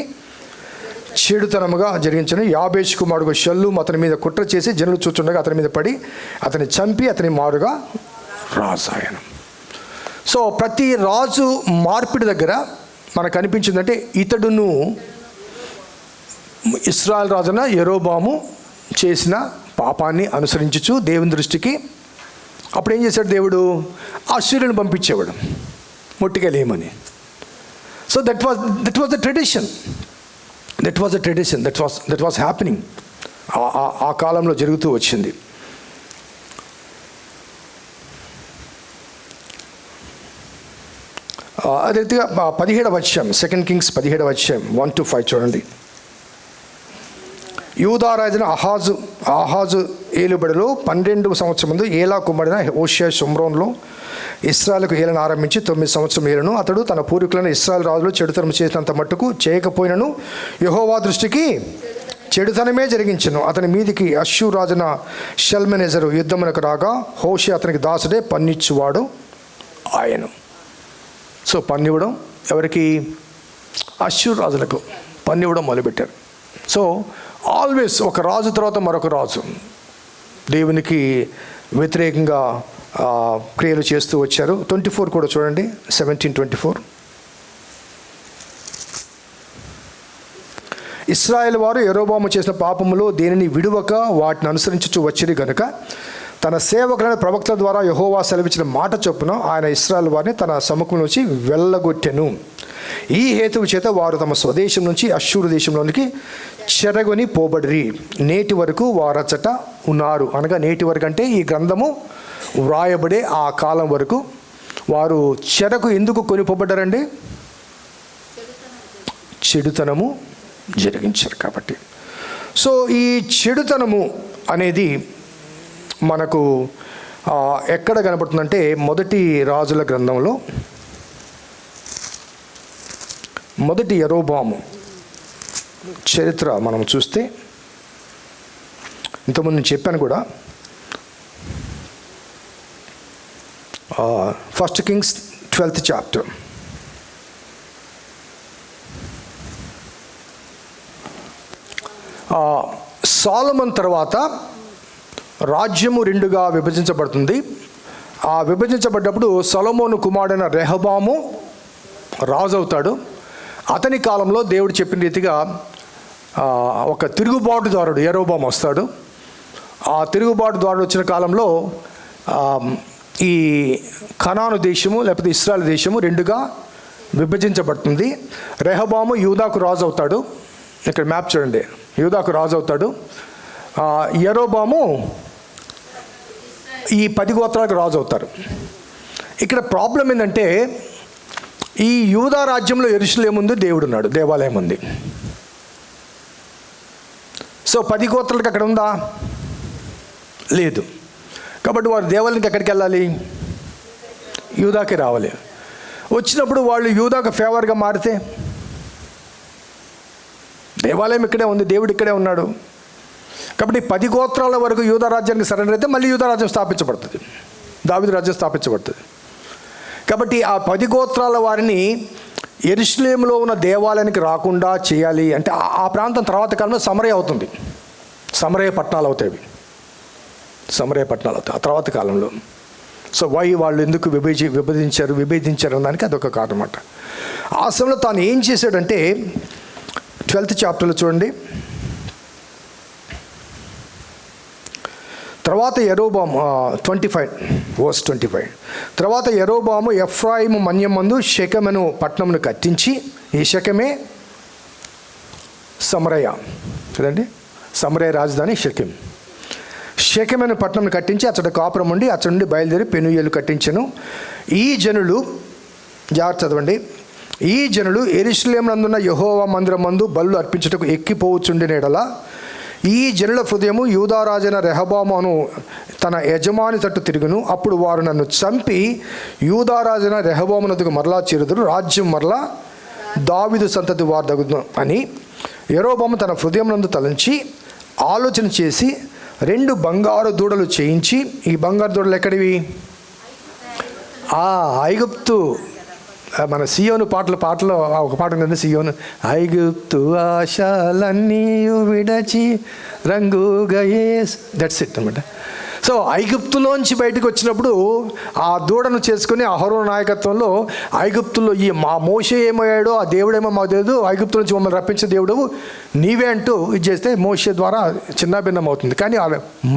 చెడుతనముగా జరిగించను. యాబేషు కుమారుడు షల్లూము అతని మీద కుట్ర చేసి జనులు చూచుండగా అతని మీద పడి అతని చంపి అతని మారుగా రాజాయను. సో ప్రతి రాజు మార్పిడి దగ్గర మనకు అనిపించిందంటే, ఇతడును ఇశ్రాయేల్ రాజున యరొబాము చేసిన పాపాన్ని అనుసరించుచు దేవుని దృష్టికి, అప్పుడు ఏం చేశాడు దేవుడు? అష్షూరుని పంపించేవాడు ముట్టుకెళ్ళేయమని. So that was the tradition, that was happening. ఆ కాలంలో జరుగుతూ వచ్చింది. అదే రీతిగా 17వ అధ్యాయం 2 కింగ్స్ 17వ అధ్యాయం 1-5 చూడండి. యూదా రాజైన ఆహాజు ఏలుబడిలో 12వ సంవత్సరం ముందు ఏలా కుమారుడైన హోషేయ షోమ్రోనులో ఇశ్రాయేలుకు ఏలన ఆరంభించి 9 సంవత్సరం ఏలును. అతడు తన పూర్వీకులను ఇశ్రాయేల్ రాజులు చెడుతనం చేసినంత మట్టుకు చేయకపోయినను యెహోవా దృష్టికి చెడుతనమే జరిగించను. అతని మీదికి అష్షూరు రాజున షల్మెనెజరు యుద్ధమునకు రాగా హోషే అతనికి దాసుడే, పన్నిచ్చువాడు ఆయన. సో పన్నివ్వడం ఎవరికి? అష్షూరు రాజులకు పన్నివ్వడం మొదలుపెట్టారు. సో ఆల్వేస్ ఒక రాజు తర్వాత మరొక రాజు దేవునికి వ్యతిరేకంగా క్రియలు చేస్తూ వచ్చారు. 24 కూడా చూడండి, 17:24. ఇశ్రాయేలు వారు యెరోబాము చేసిన పాపములో దేనిని విడువక వాటిని అనుసరించుచు వచ్చిరి గనుక తన సేవకులైన ప్రవక్తల ద్వారా యెహోవా సెలవిచ్చిన మాట చొప్పున ఆయన ఇశ్రాయేలు వారిని తన సముఖం నుంచి వెళ్ళగొట్టెను. ఈ హేతువు చేత వారు తమ స్వదేశం నుంచి అష్షూరు దేశంలోనికి చెరగొని పోబడిరి. నేటి వరకు వారచ్చట ఉన్నారు. అనగా నేటి వరకు అంటే ఈ గ్రంథము వ్రాయబడే ఆ కాలం వరకు వారు చెరకు ఎందుకు కొనిపోబడ్డారండి? చెడుతనము జరిగించారు కాబట్టి. సో ఈ చెడుతనము అనేది మనకు ఎక్కడ కనబడుతుందంటే మొదటి రాజుల గ్రంథంలో మొదటి యెరోబాము చరిత్ర మనం చూస్తే, ఇంతకుముందు నేను చెప్పాను కూడా, 1 Kings 12th chapter. సొలొమోను తర్వాత రాజ్యము రెండుగా విభజించబడుతుంది. ఆ విభజించబడ్డప్పుడు సొలొమోను కుమారుడైన రెహబాము రాజు అవుతాడు. అతని కాలంలో దేవుడు చెప్పిన రీతిగా ఒక తిరుగుబాటుదారుడు యెరోబాము వస్తాడు. ఆ తిరుగుబాటుదారుడు వచ్చిన కాలంలో ఈ కనాను దేశము లేకపోతే ఇశ్రాయేలు దేశము రెండుగా విభజించబడుతుంది. రెహబాము యూదాకు రాజు అవుతాడు. ఇక్కడ మ్యాప్ చూడండి, యూదాకు రాజు అవుతాడు. యెరోబాము ఈ 10 గోత్రాలకు రాజు అవుతారు. ఇక్కడ ప్రాబ్లం ఏంటంటే ఈ యూదా రాజ్యంలో యెరూషలేము ఉంది, దేవుడు ఉన్నాడు, దేవాలయం ఉంది. సో 10 గోత్రాలకు అక్కడ ఉందా? లేదు. కాబట్టి వారు దేవాలయానికి ఎక్కడికి వెళ్ళాలి? యూదాకి రావాలి. వచ్చినప్పుడు వాళ్ళు యూదాకు ఫేవర్గా మారితే, దేవాలయం ఇక్కడే ఉంది, దేవుడు ఇక్కడే ఉన్నాడు. కాబట్టి 10 గోత్రాల వరకు యూదా రాజ్యానికి సరెండర్ అయితే మళ్ళీ యూదా రాజ్యం స్థాపించబడుతుంది, దావీదు రాజ్యం స్థాపించబడుతుంది. కాబట్టి ఆ 10 గోత్రాల వారిని యెరూషలేములో ఉన్న దేవాలయానికి రాకుండా చేయాలి అంటే ఆ ప్రాంతం తర్వాత కాలంలో సమరయ అవుతుంది. సమరయ పట్టణాలు అవుతాయి, సమరయ పట్టణాలు అవుతాయి ఆ తర్వాత కాలంలో. సో వాళ్ళు ఎందుకు విభేదించారు దానికి అదొక కారణం అన్నమాట. ఆ సమయంలో తాను ఏం చేశాడంటే 12th chapterలో చూడండి. తర్వాత యెరోబాము 25 తర్వాత యెరోబాము ఎఫ్రాయిము మన్యం మందు షెకెమును పట్టణమును కట్టించి, ఈ షెకెమే సమరయ కదండి, సమరయ రాజధాని షెకెమును పట్టణమును కట్టించి అచ్చట కాపురం ఉండి అచ్చడి నుండి బయలుదేరి పెనుయేలు కట్టించెను. ఈ జనులు, జాగ్రత్త చదవండి, ఈ జనులు యెరూషలేమునందున్న యెహోవా మందిరం మందు బలులు అర్పించుటకు ఎక్కిపోవచ్చుండిన యెడల ఈ జనుల హృదయము యూదారాజైన రెహబాము అను తన యజమాని తట్టు తిరుగును. అప్పుడు వారు నన్ను చంపి యూదారాజైన రెహబామునకు మరలా చేరుదురు, రాజ్యం మరలా దావీదు సంతతి వారు దగును అని యెరోబాము తన హృదయమునందు తలంచి ఆలోచన చేసి 2 బంగారు దూడలు చేయించి, ఈ బంగారు దూడలు ఎక్కడివి? ఐగుప్తు. మన సియోను పాటలో ఒక పాట ఉంది, సియోను ఐగుప్తు ఆశలన్నీ విడచి రంగుగా, దట్స్ ఇట్ అనమాట. సో ఐగుప్తులోంచి బయటకు వచ్చినప్పుడు ఆ దూడను చేసుకుని అహరోను నాయకత్వంలో ఐగుప్తులో మా మోషే ఏమయ్యాడో ఆ దేవుడేమో మాకు తెలియదు, ఐగుప్తు నుంచి మమ్మల్ని రప్పించిన దేవుడు నీవే అంటూ ఇది చేస్తే మోషే ద్వారా చిన్నాభిన్నం అవుతుంది. కానీ ఆ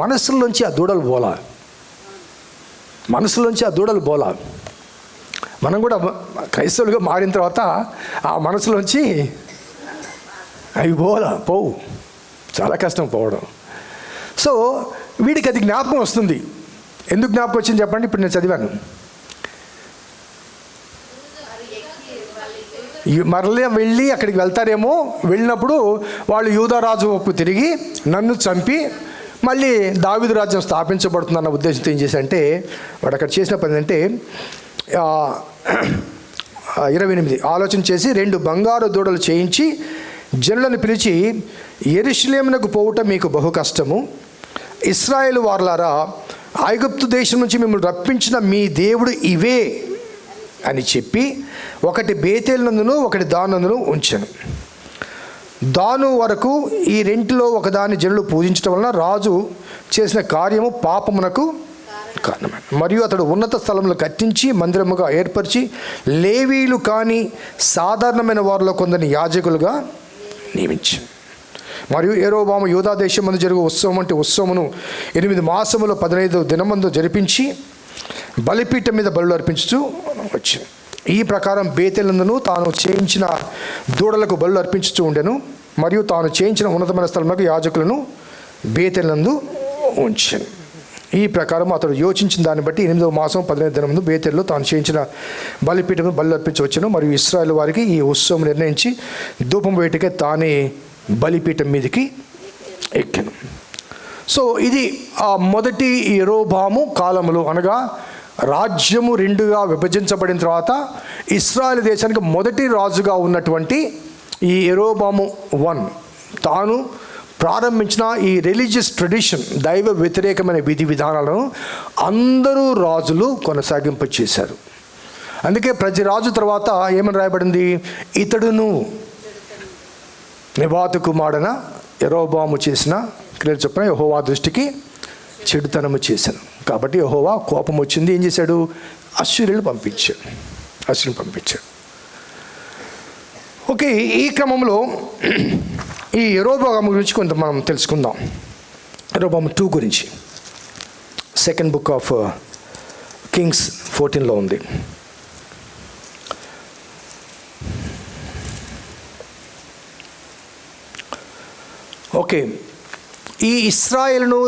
మనసులోంచి ఆ దూడలు పోలా, మనసులోంచి ఆ దూడలు పోలా. మనం కూడా క్రైస్తవులుగా మారిన తర్వాత ఆ మనసులోంచి అవి పోవు, చాలా కష్టం పోవడం. సో వీడికి అది జ్ఞాపకం వస్తుంది. ఎందుకు జ్ఞాపకం వచ్చింది చెప్పండి? ఇప్పుడు నేను చదివాను, మరలే వెళ్ళి అక్కడికి వెళ్తారేమో, వెళ్ళినప్పుడు వాళ్ళు యూదారాజు వైపు తిరిగి నన్ను చంపి మళ్ళీ దావీదు రాజ్యం స్థాపించబడుతుందన్న ఉద్దేశంతో ఏం చేశారంటే వాడు అక్కడ చేసిన పని అంటే 28 ఆలోచన చేసి 2 బంగారు దూడలు చేయించి జనులను పిలిచి, యెరూషలేమునకు పోవుట మీకు బహు కష్టము. ఇశ్రాయేలు వారలారా, ఐగుప్తు దేశం నుంచి మిమ్మల్ని రప్పించిన మీ దేవుడు ఇవే అని చెప్పి ఒకటి బేతేలునందును ఒకటి దానునందును ఉంచెను. దాను వరకు ఈ రెంటిలో ఒకదాని జనులు పూజించడం వలన రాజు చేసిన కార్యము పాపమునకు కారణమైన. మరియు అతడు ఉన్నత స్థలంలో కట్టించి మందిరముగా ఏర్పరిచి లేవీలు కానీ సాధారణమైన వారిలో కొందరిని యాజకులుగా నియమించారు. మరియు యెరోబాము యూదా దేశం మందు జరుగు ఉత్సవం అంటే ఉత్సవమును 8 మాసములో 15 దినమందు జరిపించి బలిపీఠం మీద బలులు అర్పించుతూ వచ్చాను. ఈ ప్రకారం బేతేలునందును తాను చేయించిన దూడలకు బలులు అర్పించుతూ ఉండెను. మరియు తాను చేయించిన ఉన్నతమైన స్థలములకు యాజకులను బేతేలునందు ఉంచాను. ఈ ప్రకారం అతడు యోచించిన దాన్ని బట్టి 8వ మాసం 15 దినముందు బేతేలులో తాను చేయించిన బలిపీఠం బలు అర్పించి వచ్చాను. మరియు ఇశ్రాయేలు వారికి ఈ ఉత్సవం నిర్ణయించి ధూపం వేయటకే తానే బలిపీఠం మీదకి ఎక్కాను. సో ఇది ఆ మొదటి యెరోబాము కాలములు, అనగా రాజ్యము 2గా విభజించబడిన తర్వాత ఇశ్రాయేలు దేశానికి మొదటి రాజుగా ఉన్నటువంటి ఈ యెరోబాము 1 తాను ప్రారంభించిన ఈ రిలీజియస్ ట్రెడిషన్, దైవ వ్యతిరేకమైన విధి విధానాలను అందరూ రాజులు కొనసాగింప చేశారు. అందుకే ప్రతి రాజు తర్వాత ఏమని రాయబడింది? ఇతడును నెబాతు కుమారుడైన యెరోబాము చేసిన క్రియలు చొప్పున యెహోవా దృష్టికి చెడుతనము చేశాను. కాబట్టి యెహోవా కోపం వచ్చింది. ఏం చేశాడు? అశ్షూరీయులను పంపించాడు. ఓకే, ఈ క్రమంలో ఈ యెరోబాము గురించి కొంత మనం తెలుసుకుందాం. యెరోబాము 2 గురించి 2nd బుక్ ఆఫ్ కింగ్స్ 14లో ఉంది. ఓకే, ఈ ఇశ్రాయేలును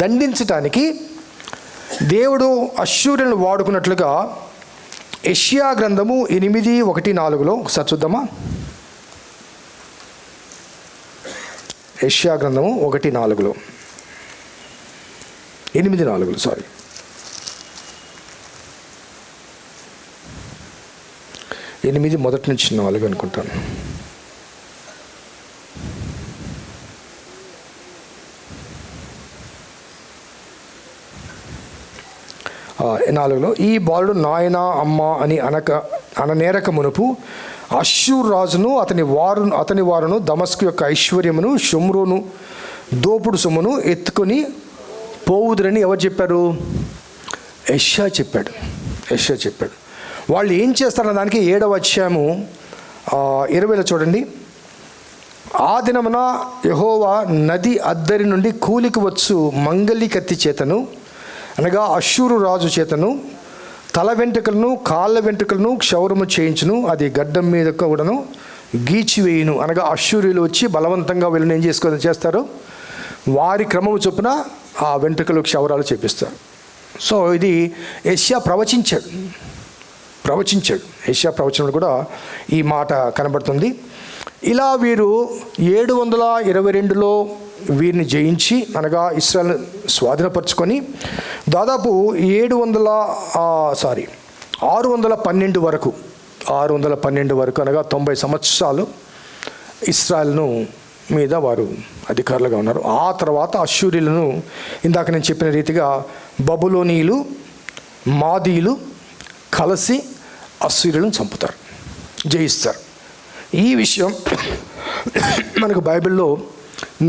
దండించటానికి దేవుడు అశ్షూరులను వాడుకున్నట్లుగా యెషయా గ్రంథము 8:1-4 ఒకసారి చూద్దామా? యెషయా గ్రంథము 8:4 8 మొదటి నుంచి 4 అనుకుంటాను. ఈ బాలుడు నాయన అమ్మ అని అననేరక మునుపు అశ్షూరు రాజును అతని వారును దమస్కు యొక్క ఐశ్వర్యమును షోమ్రోను దోపుడు సొమ్మును ఎత్తుకొని పోవుదురని ఎవరు చెప్పారు? యెషయా చెప్పాడు. వాళ్ళు ఏం చేస్తారన్న దానికి 7వ అధ్యాయము 20లో చూడండి. ఆ దినమున యెహోవా నది అద్దరి నుండి కూలికి వచ్చు మంగలి కత్తి చేతను, అనగా అశ్షూరు రాజు చేతను తల వెంట్రుకలను కాళ్ళ వెంట్రుకలను క్షౌరము చేయించును. అది గడ్డం మీద కూడాను గీచివేయును. అనగా అశ్షూరీయులు వచ్చి బలవంతంగా వీళ్ళని ఏం చేస్తారు? వారి క్రమము చొప్పున ఆ వెంట్రుకలు క్షౌరాలు చేపిస్తారు. సో ఇది యెషయా ప్రవచించాడు. యెషయా ప్రవచనంలో కూడా ఈ మాట కనబడుతుంది. ఇలా వీరు 722లో వీరిని జయించి, అనగా ఇశ్రాయేలు స్వాధీనపరుచుకొని దాదాపు 612 వరకు అనగా 90 సంవత్సరాలు ఇశ్రాయేలును మీద వారు అధికారులుగా ఉన్నారు. ఆ తర్వాత అశ్షూరీయులను ఇందాక నేను చెప్పిన రీతిగా బబులోనీయులు, మాదీయులు కలిసి అశ్షూరీయులను చంపుతారు, జయిస్తారు. ఈ విషయం మనకు బైబిల్లో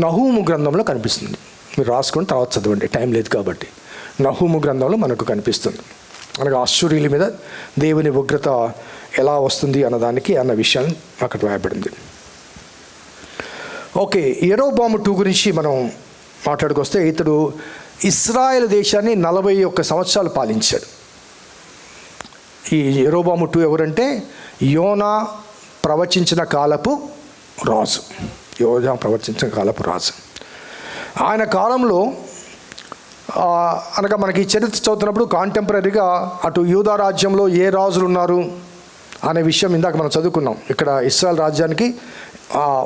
నహూము గ్రంథంలో కనిపిస్తుంది. మీరు రాసుకొని తర్వాత చదవండి, టైం లేదు కాబట్టి. నహూము గ్రంథంలో మనకు కనిపిస్తుంది. అనగా అశ్షూరీయుల మీద దేవుని ఉగ్రత ఎలా వస్తుంది అన్న విషయాన్ని అక్కడ రాయబడింది. ఓకే, యెరోబాము 2 గురించి మనం మాట్లాడుకొస్తే ఇతడు ఇశ్రాయేల్ దేశాన్ని 41 సంవత్సరాలు పాలించాడు. ఈ యెరోబాము 2 ఎవరంటే యోనా ప్రవచించిన కాలపు రాజు. ఆయన కాలంలో అనగా మనకి చరిత్ర చదువుతున్నప్పుడు కాంటెంపరీగా అటు యూదా రాజ్యంలో ఏ రాజులు ఉన్నారు అనే విషయం ఇందాక మనం చదువుకున్నాం. ఇక్కడ ఇశ్రాయేల్ రాజ్యానికి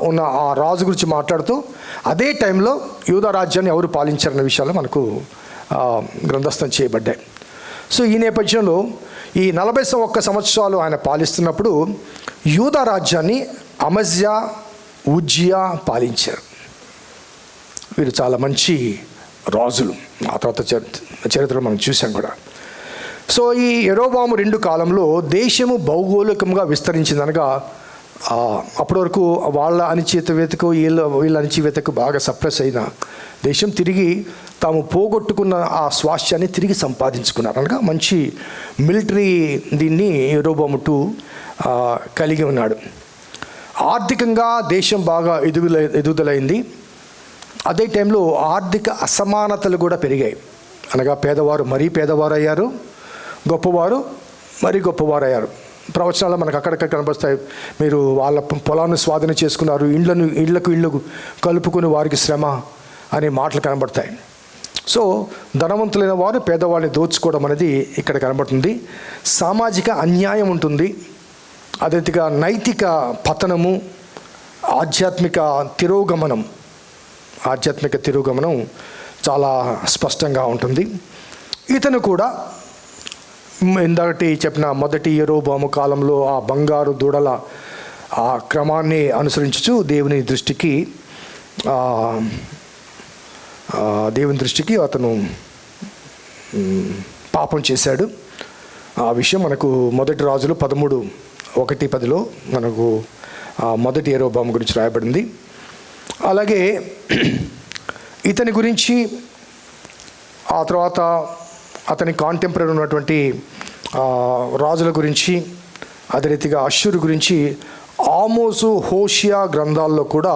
ఉన్న ఆ రాజు గురించి మాట్లాడుతూ అదే టైంలో యూదా రాజ్యాన్ని ఎవరు పాలించారనే విషయాలు మనకు గ్రంథస్థం చేయబడ్డాయి. సో ఈ నేపథ్యంలో ఈ 41 సంవత్సరాలు ఆయన పాలిస్తున్నప్పుడు యూదా రాజ్యాన్ని అమజ్యా, ఉజ్జియా పాలించారు. వీరు చాలా మంచి రాజులు. ఆ తర్వాత చరిత్రలో మనం చూసాం కూడా. సో ఈ యెరోబాము 2 కాలంలో దేశము భౌగోళికంగా విస్తరించింది. అనగా అప్పటి వరకు వాళ్ళ అణచివేతకు వీళ్ళ అణచివేతకు బాగా సప్రెస్ అయిన దేశం తిరిగి తాము పోగొట్టుకున్న ఆ స్వాస్థ్యాన్ని తిరిగి సంపాదించుకున్నారు. అనగా మంచి మిలిటరీ దీన్ని యెరోబాము 2 కలిగి ఉన్నాడు. ఆర్థికంగా దేశం బాగా ఎదుగుదలైంది. అదే టైంలో ఆర్థిక అసమానతలు కూడా పెరిగాయి. అనగా పేదవారు మరీ పేదవారు అయ్యారు, గొప్పవారు మరీ గొప్పవారు అయ్యారు. ప్రవచనాలు మనకు అక్కడక్కడ కనబడతాయి. మీరు వాళ్ళ పొలాన్ని స్వాధీనం చేసుకున్నారు, ఇళ్లకు కలుపుకుని వారికి శ్రమ అనే మాటలు కనబడతాయి. సో ధనవంతులైన వారు పేదవాళ్ళని దోచుకోవడం అనేది ఇక్కడ కనబడుతుంది. సామాజిక అన్యాయం ఉంటుంది. అదేవిధంగా నైతిక పతనము, ఆధ్యాత్మిక తిరోగమనం చాలా స్పష్టంగా ఉంటుంది. ఇతను కూడా ఇందాకటి చెప్పిన మొదటి యెరోబాము కాలంలో ఆ బంగారు దూడల ఆ క్రమాన్ని అనుసరించుచు దేవుని దృష్టికి అతను పాపం చేశాడు. ఆ విషయం మనకు మొదటి రాజులు 13:1-10 మనకు మొదటి యెరోబాము గురించి రాయబడింది. అలాగే ఇతని గురించి ఆ తర్వాత అతని కాంటెంపరీ ఉన్నటువంటి రాజుల గురించి, అదే రీతిగా అష్షూరు గురించి ఆమోసు, హోషియా గ్రంథాల్లో కూడా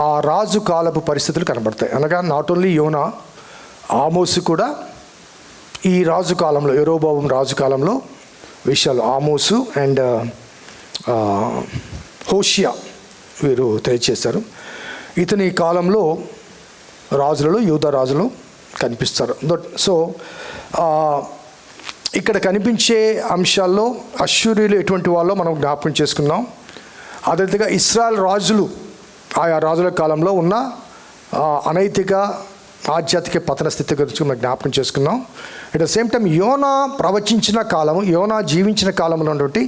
ఆ రాజు కాలపు పరిస్థితులు కనబడతాయి. అనగా నాట్ ఓన్లీ యోనా, ఆమోసు కూడా ఈ రాజు కాలంలో, యెరోబాము రాజు కాలంలో విషయాలు ఆమోసు అండ్ హోషియా వీరు తెలియచేశారు. ఇతని కాలంలో రాజులలో యూదా రాజులు కనిపిస్తారు. సో ఇక్కడ కనిపించే అంశాల్లో అష్షూరీయులు ఎటువంటి వాళ్ళో మనం జ్ఞాపకం చేసుకున్నాం. అదేవిధంగా ఇశ్రాయేల్ రాజులు ఆయా రాజుల కాలంలో ఉన్న అనైతిక ఆధ్యాత్మిక పతన స్థితి గురించి మనం జ్ఞాపకం చేసుకున్నాం. అట్ ద సేమ్ టైం యోనా ప్రవచించిన కాలము, యోనా జీవించిన కాలంలో ఉన్నటువంటి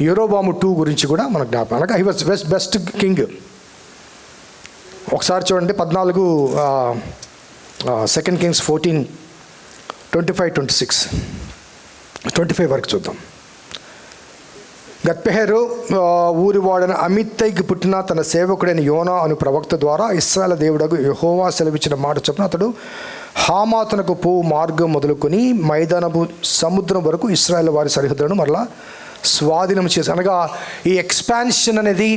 యెరోబాము 2 గురించి కూడా మన జ్ఞాపకం. అనగా హీ వాజ్ బెస్ట్ కింగ్. ఒకసారి చూడండి 14 2 Kings 14:25-26 వరకు చూద్దాం. గత్పెహరు ఊరివాడైన అమిత్తైకి పుట్టిన తన సేవకుడైన యోనా అను ప్రవక్త ద్వారా ఇశ్రాయేలు దేవుడగు యెహోవా సెలవిచ్చిన మాట చొప్పున అతడు హామాతునకు పోవు మార్గం మొదలుకొని మైదానపు సముద్రం వరకు ఇశ్రాయేలు వారి సరిహద్దులను మరలా స్వాధీనం చేసి, అనగా ఈ ఎక్స్పాన్షన్ అనేది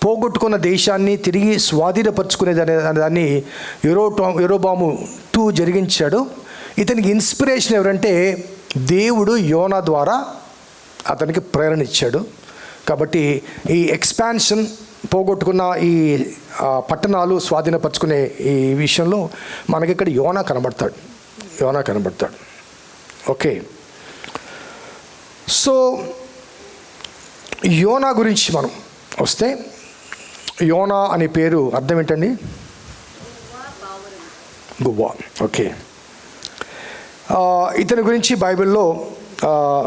పోగొట్టుకున్న దేశాన్ని తిరిగి స్వాధీనపరుచుకునేది అనే దాన్ని యెరోబాము 2 జరిగించాడు. ఇతనికి ఇన్స్పిరేషన్ ఎవరంటే దేవుడు యోనా ద్వారా అతనికి ప్రేరణ ఇచ్చాడు. కాబట్టి ఈ ఎక్స్పాన్షన్, పోగొట్టుకున్న ఈ పట్టణాలు స్వాధీనపరుచుకునే ఈ విషయంలో మనకి ఇక్కడ యోనా కనబడతాడు. ఓకే, సో యోనా గురించి మనం వస్తే, యోనా అనే పేరు అర్థం ఏంటండి? గువ్వా. ఓకే, ఇతని గురించి బైబిల్లో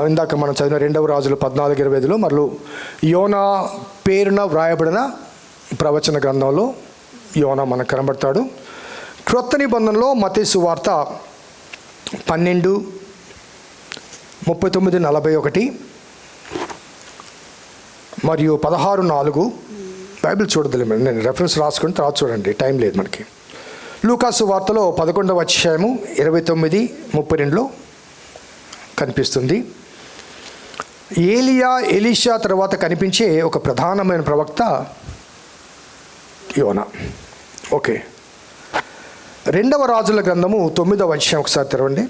ఇందాక మనం చదివిన 2వ రాజులు 14:25 మరియు యోనా పేరున వ్రాయబడిన ప్రవచన గ్రంథంలో యోనా మనకు కనబడతాడు. క్రొత్త నిబంధనలో మత్తయి సువార్త 12:39-41 మరియు 16:4 బైబిల్ చూడదులే, నేను రెఫరెన్స్ రాసుకుని తర్వాత చూడండి, టైం లేదు మనకి. లూకాసు వార్తలో 11వ అధ్యాయము 29-32 కనిపిస్తుంది. ఎలీషా తర్వాత కనిపించే ఒక ప్రధానమైన ప్రవక్త యోనా. ఓకే, 2వ రాజుల గ్రంథము 9వ అధ్యాయం ఒకసారి తెరవండి.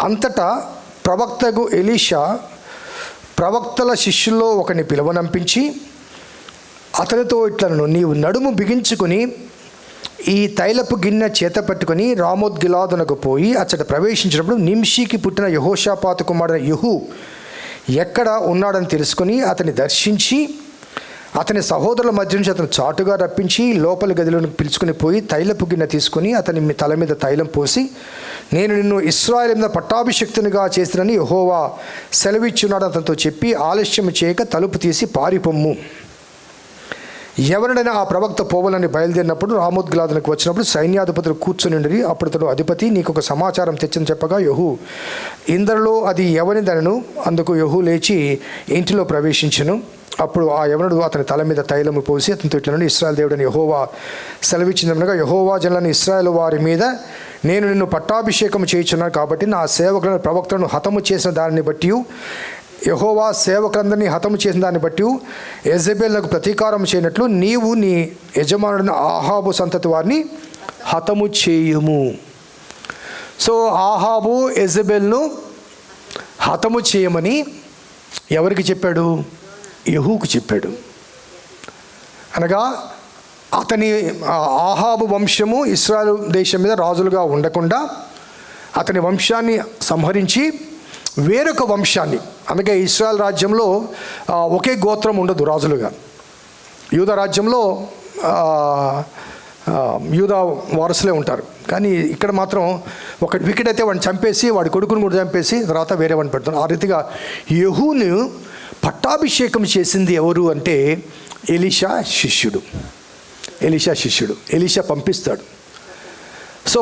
అంతటా ప్రవక్తకు ఎలీషా ప్రవక్తల శిష్యుల్లో ఒకని పిలువనంపించి అతనితో ఇట్లను, నీవు నడుము బిగించుకొని ఈ తైలపు గిన్నె చేత పట్టుకొని రామోత్గిలాదునకు పోయి అచ్చట ప్రవేశించినప్పుడు నింషికి పుట్టిన యెహోషాపాతు కుమారుడైన యెహూ ఎక్కడ ఉన్నాడని తెలుసుకొని అతన్ని దర్శించి అతని సహోదరుల మధ్య నుంచి అతను చాటుగా రప్పించి లోపలి గదిలోకి పిలుచుకుని పోయి తైలపు గిన్నె తీసుకుని అతని తల మీద తైలం పోసి, నేను నిన్ను ఇశ్రాయేలు మీద పట్టాభిషిక్తునిగా చేసినని యెహోవా సెలవిచ్చున్నాడు అతనితో చెప్పి, ఆలస్యం చేయక తలుపు తీసి పారిపొమ్ము. ఎవరినైనా ఆ ప్రవక్త పోవాలని బయలుదేరినప్పుడు రామోద్గ్లాదునికి వచ్చినప్పుడు సైన్యాధిపతులు కూర్చొని ఉండి, అప్పుడు అతడు, అధిపతి నీకు ఒక సమాచారం తెచ్చని చెప్పగా, యెహూ ఇందరిలో అది ఎవరిదనను. అందుకు యెహూ లేచి ఇంటిలో ప్రవేశించెను. అప్పుడు ఆ యవనుడు అతని తల మీద తైలము పోసి అతనితో ఇట్లా, ఇశ్రాయేలు దేవుడని యెహోవా సెలవిచ్చిందనగా, యెహోవా జనులను ఇశ్రాయేలు వారి మీద నేను నిన్ను పట్టాభిషేకం చేయుచున్నాను కాబట్టి నా సేవకులను ప్రవక్తలను హతము చేసిన దానిని బట్టి, యెహోవా సేవకులందరినీ హతము చేసిన దాన్ని బట్టి యెజెబెలునకు ప్రతీకారం చేయనట్లు నీవు నీ యజమానుడైన ఆహాబు సంతతి వారిని హతము చేయుము. సో ఆహాబు యెజెబెలును హతము చేయమని ఎవరికి చెప్పాడు? యెహూకు చెప్పాడు. అనగా అతని ఆహాబు వంశము ఇశ్రాయేలు దేశం మీద రాజులుగా ఉండకుండా అతని వంశాన్ని సంహరించి వేరొక వంశాన్ని, అందుకే ఇశ్రాయేల్ రాజ్యంలో ఒకే గోత్రం ఉండదు రాజులుగా. యూదా రాజ్యంలో యూదా వారసులే ఉంటారు. కానీ ఇక్కడ మాత్రం ఒక వికెట్ అయితే వాడిని చంపేసి వాడి కొడుకుని కూడా చంపేసి తర్వాత వేరే వాడిని పెడతారు. ఆ రీతిగా యెహూను పట్టాభిషేకం చేసింది ఎవరు అంటే ఎలీషా శిష్యుడు. ఎలీషా పంపిస్తాడు. సో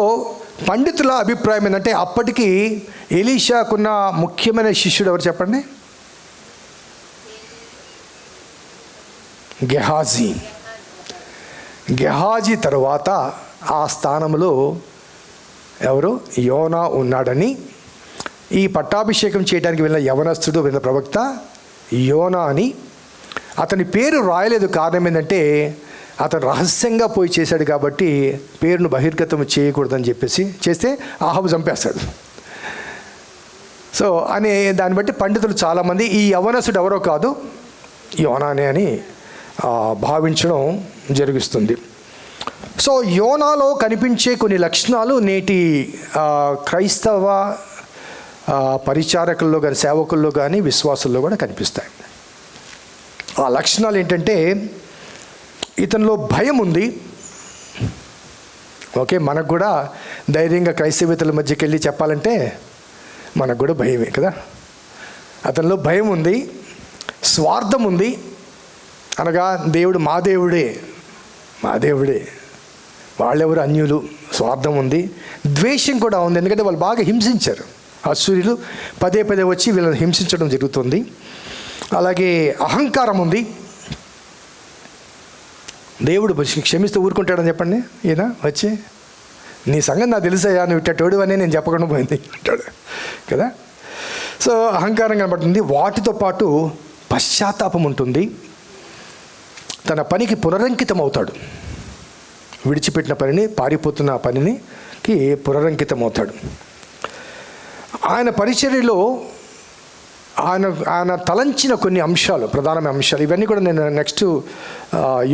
పండితుల అభిప్రాయం ఏంటంటే అప్పటికి ఎలీషాకున్న ముఖ్యమైన శిష్యుడు ఎవరు చెప్పండి? గెహాజీ తరువాత ఆ స్థానంలో ఎవరు? యోనా ఉన్నాడని, ఈ పట్టాభిషేకం చేయడానికి వెళ్ళిన యవనస్తుడు, వెళ్ళిన ప్రవక్త యోనా అని. అతని పేరు రాయలేదు. కారణం ఏంటంటే అతను రహస్యంగా పోయి చేశాడు కాబట్టి పేరును బహిర్గతం చేయకూడదని చెప్పేసి, చేస్తే ఆహాబు చంపేస్తాడు. సో అనే దాన్ని బట్టి పండితులు చాలామంది ఈ యవనస్తుడు ఎవరో కాదు యోనానే అని భావించడం జరుగుతుంది. సో యోనాలో కనిపించే కొన్ని లక్షణాలు నేటి క్రైస్తవ పరిచారకుల్లో కానీ, సేవకుల్లో కానీ, విశ్వాసుల్లో కూడా కనిపిస్తాయి. ఆ లక్షణాలు ఏంటంటే ఇతనిలో భయం ఉంది. ఓకే, మనకు కూడా ధైర్యంగా క్రైస్తవేతల మధ్యకి వెళ్ళి చెప్పాలంటే మనకు కూడా భయమే కదా. అతనిలో భయం ఉంది, స్వార్థం ఉంది. అనగా దేవుడు మా దేవుడే, వాళ్ళెవరు అన్యులు, స్వార్థం ఉంది. ద్వేషం కూడా ఉంది, ఎందుకంటే వాళ్ళు బాగా హింసించారు. అశ్షూరీయులు పదే వచ్చి వీళ్ళని హింసించడం జరుగుతుంది. అలాగే అహంకారం ఉంది. దేవుడు క్షమిస్తూ ఊరుకుంటాడని చెప్పండి. ఈయన వచ్చి నీ సంగతి నాకు తెలుసయ్యా, నువ్వు ఇట్టోడు అని నేను చెప్పకుండా పోయింది అంటాడు కదా. సో అహంకారం కనబడుతుంది. వాటితో పాటు పశ్చాత్తాపం ఉంటుంది. తన పనికి పునరంకితం అవుతాడు. విడిచిపెట్టిన పనిని, పారిపోతున్న పనికి పునరంకితం అవుతాడు. ఆయన పరిచర్యలో ఆయన తలంచిన కొన్ని అంశాలు, ప్రధానమైన అంశాలు, ఇవన్నీ కూడా నేను నెక్స్ట్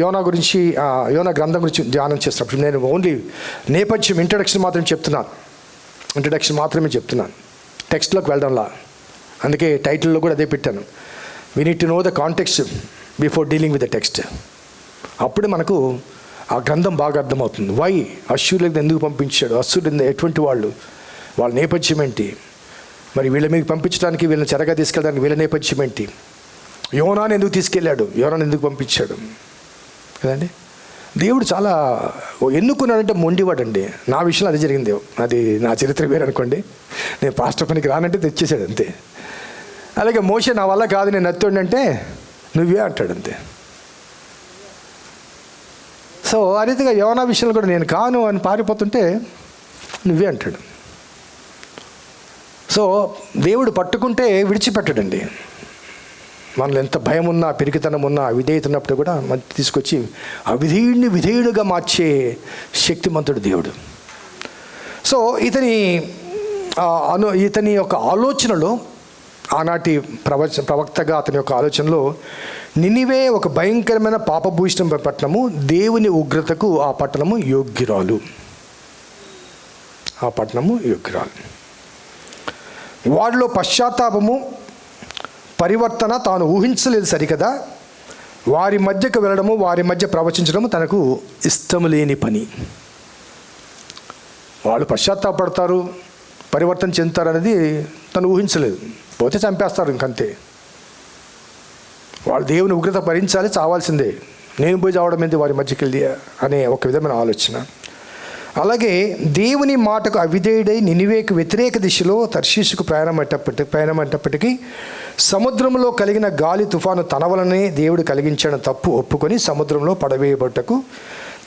యోనా గురించి, యోనా గ్రంథం గురించి ధ్యానం చేస్తున్నప్పుడు నేను ఓన్లీ నేపథ్యం ఇంట్రడక్షన్ మాత్రమే చెప్తున్నాను. టెక్స్ట్లోకి వెళ్ళడంలా. అందుకే టైటిల్లో కూడా అదే పెట్టాను, we need to know the context before dealing with the text. అప్పుడే మనకు ఆ గ్రంథం బాగా అర్థమవుతుంది. వై అశ్షూరులకు ఎందుకు పంపించాడు, అశ్షూరులు ఎటువంటి వాళ్ళు, వాళ్ళ నేపథ్యం ఏంటి, మరి వీళ్ళ మీద పంపించడానికి, వీళ్ళని చెరగా తీసుకెళ్ళడానికి వీళ్ళ నేపథ్యం ఏంటి, యోనాను ఎందుకు తీసుకెళ్ళాడు, యోనాను ఎందుకు పంపించాడు కదండి. దేవుడు చాలా ఎన్నుకున్నాడంటే మొండివాడండి. నా విషయంలో అది జరిగింది. అది నా చరిత్ర వేరు అనుకోండి. నేను పాస్టర్ పనికి రానంటే తెచ్చేసాడు అంతే. అలాగే మోషే నా వల్ల కాదు, నేను నత్తోడంటే నువ్వే అంటాడు అంతే. సో ఆ రీతిగా యోనా విషయంలో కూడా నేను కాను అని పారిపోతుంటే నువ్వే అంటాడు. సో దేవుడు పట్టుకుంటే విడిచిపెట్టడండి. మనలో ఎంత భయం ఉన్నా, పెరిగితనం ఉన్నా, అవిధేయత ఉన్నప్పుడు కూడా మనం తీసుకొచ్చి అవిధేయుడిని విధేయుడుగా మార్చే శక్తిమంతుడు దేవుడు. సో ఇతని యొక్క ఆలోచనలో, ఆనాటి ప్రవక్తగా అతని యొక్క ఆలోచనలో, నినివే ఒక భయంకరమైన పాపభూయిష్టం పట్టణము, దేవుని ఉగ్రతకు ఆ పట్టణము యోగ్యురాలు. వాడిలో పశ్చాత్తాపము, పరివర్తన తాను ఊహించలేదు సరికదా. వారి మధ్యకు వెళ్ళడము, వారి మధ్య ప్రవచించడము తనకు ఇష్టం లేని పని. వాళ్ళు పశ్చాత్తాపడతారు, పరివర్తన చెందుతారు అనేది తను ఊహించలేదు. పోతే చంపేస్తారు, ఇంకంతే. వాళ్ళు దేవుని ఉగ్రత భరించాలి, చావాల్సిందే. నేను పోయి చావడం ఏంటి వారి మధ్యకి వెళ్ళి అనే ఒక విధమైన ఆలోచన. అలాగే దేవుని మాటకు అవిధేయుడై నినివేకు వ్యతిరేక దిశలో తర్షీషుకు ప్రయాణమయ్యేటప్పటికీ సముద్రంలో కలిగిన గాలి తుఫాను తన వలనే దేవుడు కలిగించిన తప్పు ఒప్పుకొని సముద్రంలో పడవేయబట్టకు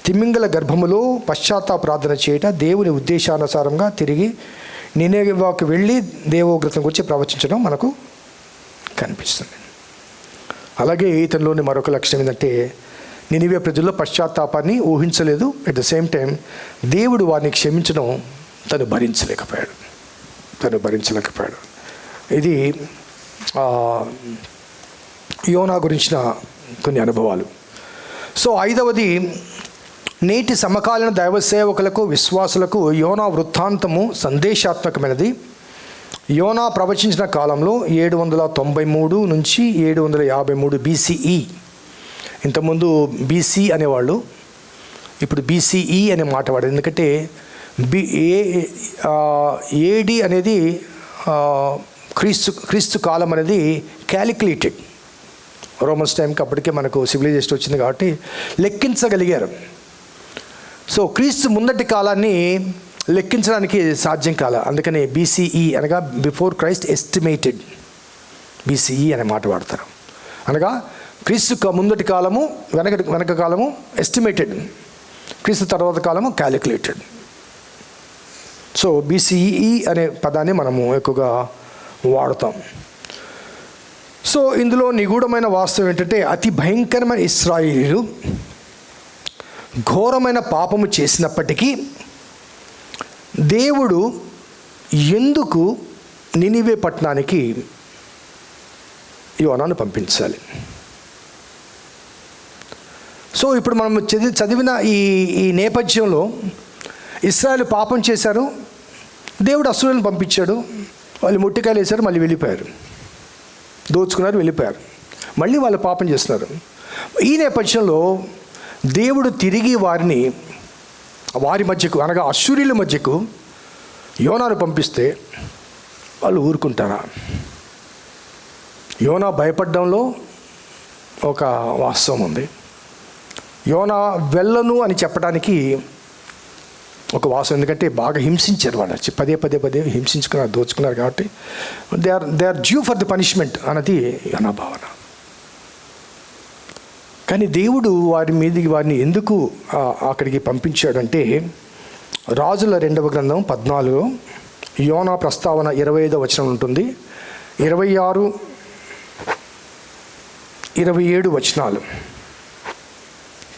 తిమింగల గర్భములో పశ్చాత్తాప ప్రార్థన చేయట దేవుని ఉద్దేశానుసారంగా తిరిగి నినివేకు వెళ్ళి దేవోగ్రతం గురించి ప్రవచించడం మనకు కనిపిస్తుంది. అలాగే ఇతనిలోని మరొక లక్షణం ఏంటంటే నినివే ప్రజల్లో పశ్చాత్తాపాన్ని ఊహించలేదు. అట్ ద సేమ్ టైం దేవుడు వారిని క్షమించడం తను భరించలేకపోయాడు. ఇది యోనా గురించిన కొన్ని అనుభవాలు. సో 5వది, నేటి సమకాలీన దైవ సేవకులకు, విశ్వాసులకు యోనా వృత్తాంతము సందేశాత్మకమైనది. యోనా ప్రవచించిన కాలంలో 793 నుంచి 753 BCE. ఇంతకుముందు BC అనేవాళ్ళు, ఇప్పుడు BCE అనే మాట వాడు. ఎందుకంటే AD అనేది క్రీస్తు కాలం అనేది క్యాలిక్యులేటెడ్. రోమన్స్ టైంకి అప్పటికే మనకు సివిలైజేషన్ వచ్చింది కాబట్టి లెక్కించగలిగారు. సో క్రీస్తు ముందటి కాలాన్ని లెక్కించడానికి సాధ్యం కాల. అందుకని BCE అనగా బిఫోర్ క్రైస్ట్ ఎస్టిమేటెడ్, BCE అనే మాట వాడతారు. అనగా క్రీస్తు ముందటి కాలము, వెనక కాలము ఎస్టిమేటెడ్, క్రీస్తు తర్వాత కాలము క్యాలిక్యులేటెడ్. సో BCE అనే పదాన్ని మనము ఎక్కువగా వాడతాం. సో ఇందులో నిగూఢమైన వాస్తవం ఏంటంటే అతి భయంకరమైన ఇశ్రాయేలీయులు ఘోరమైన పాపము చేసినప్పటికీ దేవుడు ఎందుకు నినివే పట్టణానికి యోనాను పంపించాలి? సో ఇప్పుడు మనం చదివిన ఈ నేపథ్యంలో ఇశ్రాయేలు పాపం చేశారు, దేవుడు అసురులను పంపించాడు, వాళ్ళు ముట్టికాయలు వేశారు, మళ్ళీ వెళ్ళిపోయారు, దోచుకున్నారు, వెళ్ళిపోయారు, మళ్ళీ వాళ్ళు పాపం చేస్తున్నారు. ఈ నేపథ్యంలో దేవుడు తిరిగి వారి మధ్యకు, అనగా అశ్షూరీయుల మధ్యకు యోనాను పంపిస్తే వాళ్ళు ఊరుకుంటారా? యోనా భయపడ్డంలో ఒక వాస్తవం ఉంది. యోనా వెళ్ళను అని చెప్పడానికి ఒక వాస్తవం. ఎందుకంటే బాగా హింసించారు వాళ్ళు, పదే హింసించుకున్నారు, దోచుకున్నారు. కాబట్టి they are due for the punishment అన్నది యోనా భావన. కానీ దేవుడు వారిని ఎందుకు అక్కడికి పంపించాడంటే రాజుల 2వ గ్రంథం 14 యోనా ప్రస్తావన 25వ వచనం ఉంటుంది. 26, 27 వచనాలు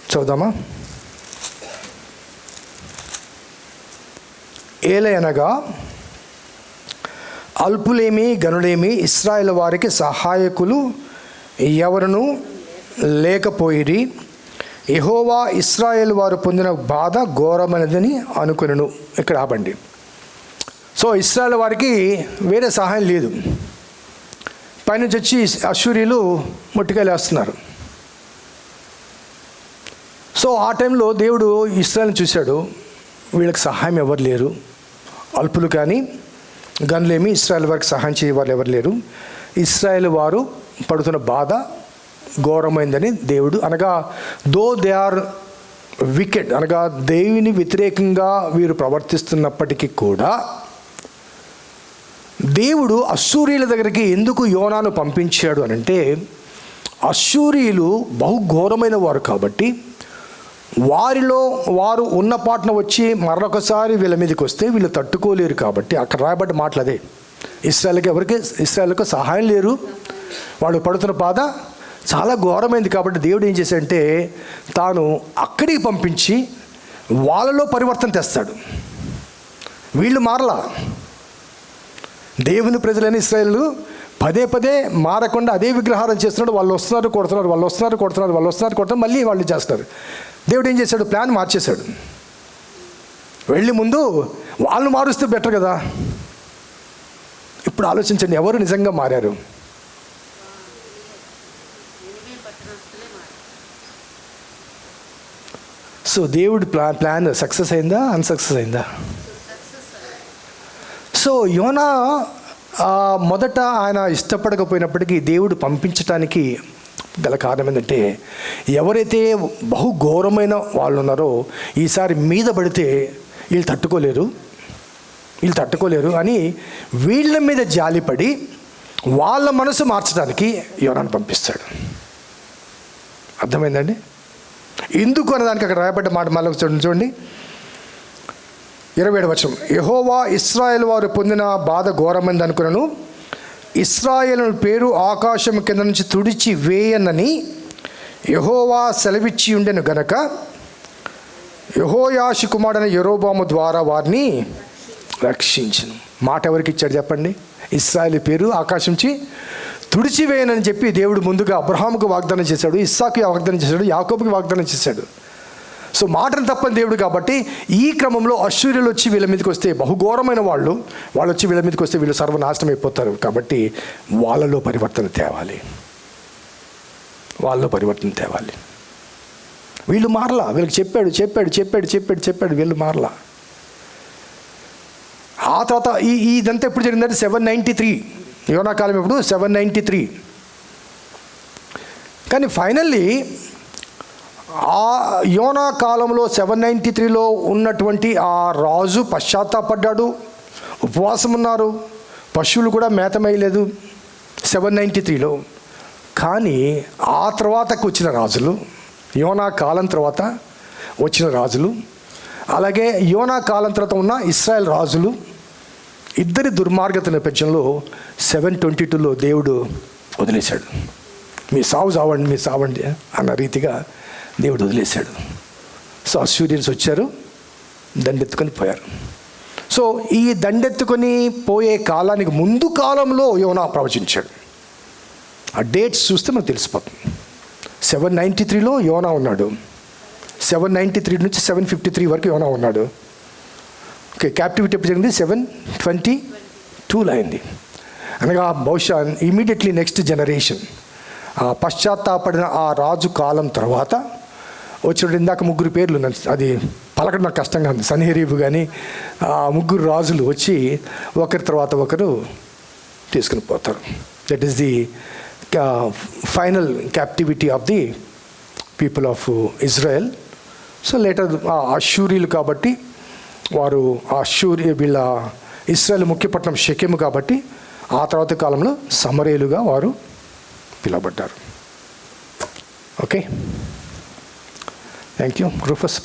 చదువుదామా? ఏలయనగా అల్పులేమి గనులేమి ఇశ్రాయేలు వారికి సహాయకులు ఎవరును లేకపోయిరి. యెహోవా ఇశ్రాయేలు వారు పొందిన బాధ ఘోరమైనదని అనుకొనెను. ఇక్కడ ఆపండి. సో ఇశ్రాయేలు వారికి వేరే సహాయం లేదు. పైనుంచి వచ్చి అశ్షూరీయులు ముట్టికాయలు వేస్తున్నారు. సో ఆ టైంలో దేవుడు ఇశ్రాయేలుని చూశాడు, వీళ్ళకి సహాయం ఎవరు లేరు, అల్పులు కానీ గనులేమి ఇశ్రాయేలు వారికి సహాయం చేయవాళ్ళు ఎవరు లేరు, ఇశ్రాయేలు వారు పడుతున్న బాధ ఘోరమైందని దేవుడు, అనగా దో దే ఆర్ వికెడ్, అనగా దేవుని వ్యతిరేకంగా వీరు ప్రవర్తిస్తున్నప్పటికీ కూడా దేవుడు అశ్షూరీయుల దగ్గరికి ఎందుకు యోనాను పంపించాడు అని అంటే, అశ్షూరీయులు బహుఘోరమైన వారు కాబట్టి వారు ఉన్న పాటన వచ్చి మరొకసారి వీళ్ళ మీదకి వస్తే వీళ్ళు తట్టుకోలేరు. కాబట్టి అక్కడ రాయబడ్డ మాటలు అదే. ఇశ్రాయేలుకు సహాయం లేరు, వాళ్ళు పడుతున్న బాధ చాలా ఘోరమైంది. కాబట్టి దేవుడు ఏం చేశాడంటే తాను అక్కడికి పంపించి వాళ్ళలో పరివర్తన తెస్తాడు. వీళ్ళు మారలా. దేవుని ప్రజలైన ఇశ్రాయేలు పదే మారకుండా అదే విగ్రహారం చేస్తున్నాడు. వాళ్ళు వస్తున్నారు కొడుతున్నారు, మళ్ళీ వాళ్ళు చేస్తారు. దేవుడు ఏం చేశాడు? ప్లాన్ మార్చేశాడు. వెళ్ళి ముందు వాళ్ళు మారుస్తే బెటర్ కదా. ఇప్పుడు ఆలోచించండి, ఎవరు నిజంగా మారారు? సో దేవుడి ప్లాన్ సక్సెస్ అయిందా, అన్సక్సెస్ అయిందా? సో యోనా మొదట ఆయన ఇష్టపడకపోయినప్పటికీ దేవుడు పంపించటానికి గల కారణం ఏంటంటే, ఎవరైతే బహు ఘోరమైన వాళ్ళు ఉన్నారో ఈసారి మీద పడితే వీళ్ళు తట్టుకోలేరు అని వీళ్ళ మీద జాలిపడి వాళ్ళ మనసు మార్చడానికి యోనాను పంపిస్తాడు. అర్థమైందండి? ఎందుకు అన్నదానికి అక్కడ రాయబడ్డ మాట మళ్ళీ చూడండి, 27వ వచనం. యెహోవా ఇశ్రాయేలు వారు పొందిన బాధ ఘోరమైంది అనుకున్నాను, ఇశ్రాయేలు పేరు ఆకాశం కింద నుంచి తుడిచి వేయనని యెహోవా సెలవిచ్చి ఉండెను గనక యెహోయాషు కుమారుడైన యెరోబాము ద్వారా వారిని రక్షించును. మాట ఎవరికి ఇచ్చాడు చెప్పండి? ఇశ్రాయేలు పేరు ఆకాశం నుంచి తుడిచివేయనని చెప్పి దేవుడు ముందుగా అబ్రహాముకు వాగ్దానం చేశాడు, ఇస్సాకు వాగ్దానం చేశాడు, యాకోబుకి వాగ్దానం చేశాడు. సో మాటను తప్పని దేవుడు కాబట్టి ఈ క్రమంలో అశ్షూర్యులు వచ్చి వీళ్ళ మీదకి వస్తే, బహుఘోరమైన వాళ్ళు వచ్చి వీళ్ళ మీదకి వస్తే వీళ్ళు సర్వనాశనం అయిపోతారు. కాబట్టి వాళ్ళలో పరివర్తన తేవాలి. వీళ్ళు మారలా. వీళ్ళకి చెప్పాడు వీళ్ళు మారలా. ఆ తర్వాత ఇదంతా ఎప్పుడు జరిగిందంటే 793 యోనా కాలం. ఎప్పుడు 793. కానీ ఫైనల్లీ ఆ యోనా కాలంలో 793లో ఉన్నటువంటి ఆ రాజు పశ్చాత్తాపడ్డాడు, ఉపవాసం ఉన్నారు, పశువులు కూడా మేతమేయలేదు 793లో. కానీ ఆ తర్వాతకు వచ్చిన రాజులు, యోనా కాలం తర్వాత వచ్చిన రాజులు, అలాగే యోనా కాలం తర్వాత ఉన్న ఇశ్రాయేల్ రాజులు ఇద్దరి దుర్మార్గత నేపథ్యంలో 722లో దేవుడు వదిలేశాడు. మీ సావండి అన్న రీతిగా దేవుడు వదిలేశాడు. సో అశ్షూరియన్స్ వచ్చారు, దండెత్తుకొని పోయారు. సో ఈ దండెత్తుకొని పోయే కాలానికి ముందు కాలంలో యోనా ప్రవచించాడు. ఆ డేట్స్ చూస్తే మనకు తెలిసిపోతుంది. 793లో యోనా ఉన్నాడు, 793 నుంచి 753 వరకు యోనా ఉన్నాడు. ఓకే, క్యాప్టివిటీ ఎప్పుడు జరిగింది? 722లో అయింది. అనగా బహుశా ఇమీడియట్లీ నెక్స్ట్ జనరేషన్ పశ్చాత్తాపడిన ఆ రాజు కాలం తర్వాత వచ్చినప్పుడు ఇందాక 3 పేర్లు అది పలకడం నాకు కష్టంగా ఉంది. సన్హెరీబు కానీ ఆ 3 రాజులు వచ్చి ఒకరి తర్వాత ఒకరు తీసుకుని పోతారు. That is the final captivity of the people of Israel. So later అశ్షూరీలు కాబట్టి వారు వీళ్ళ ఇశ్రాయేల్ ముఖ్యపట్నం షెకెము కాబట్టి ఆ తర్వాత కాలంలో సమరయులుగా వారు పిలువబడ్డారు. Okay, thank you. రూఫస్.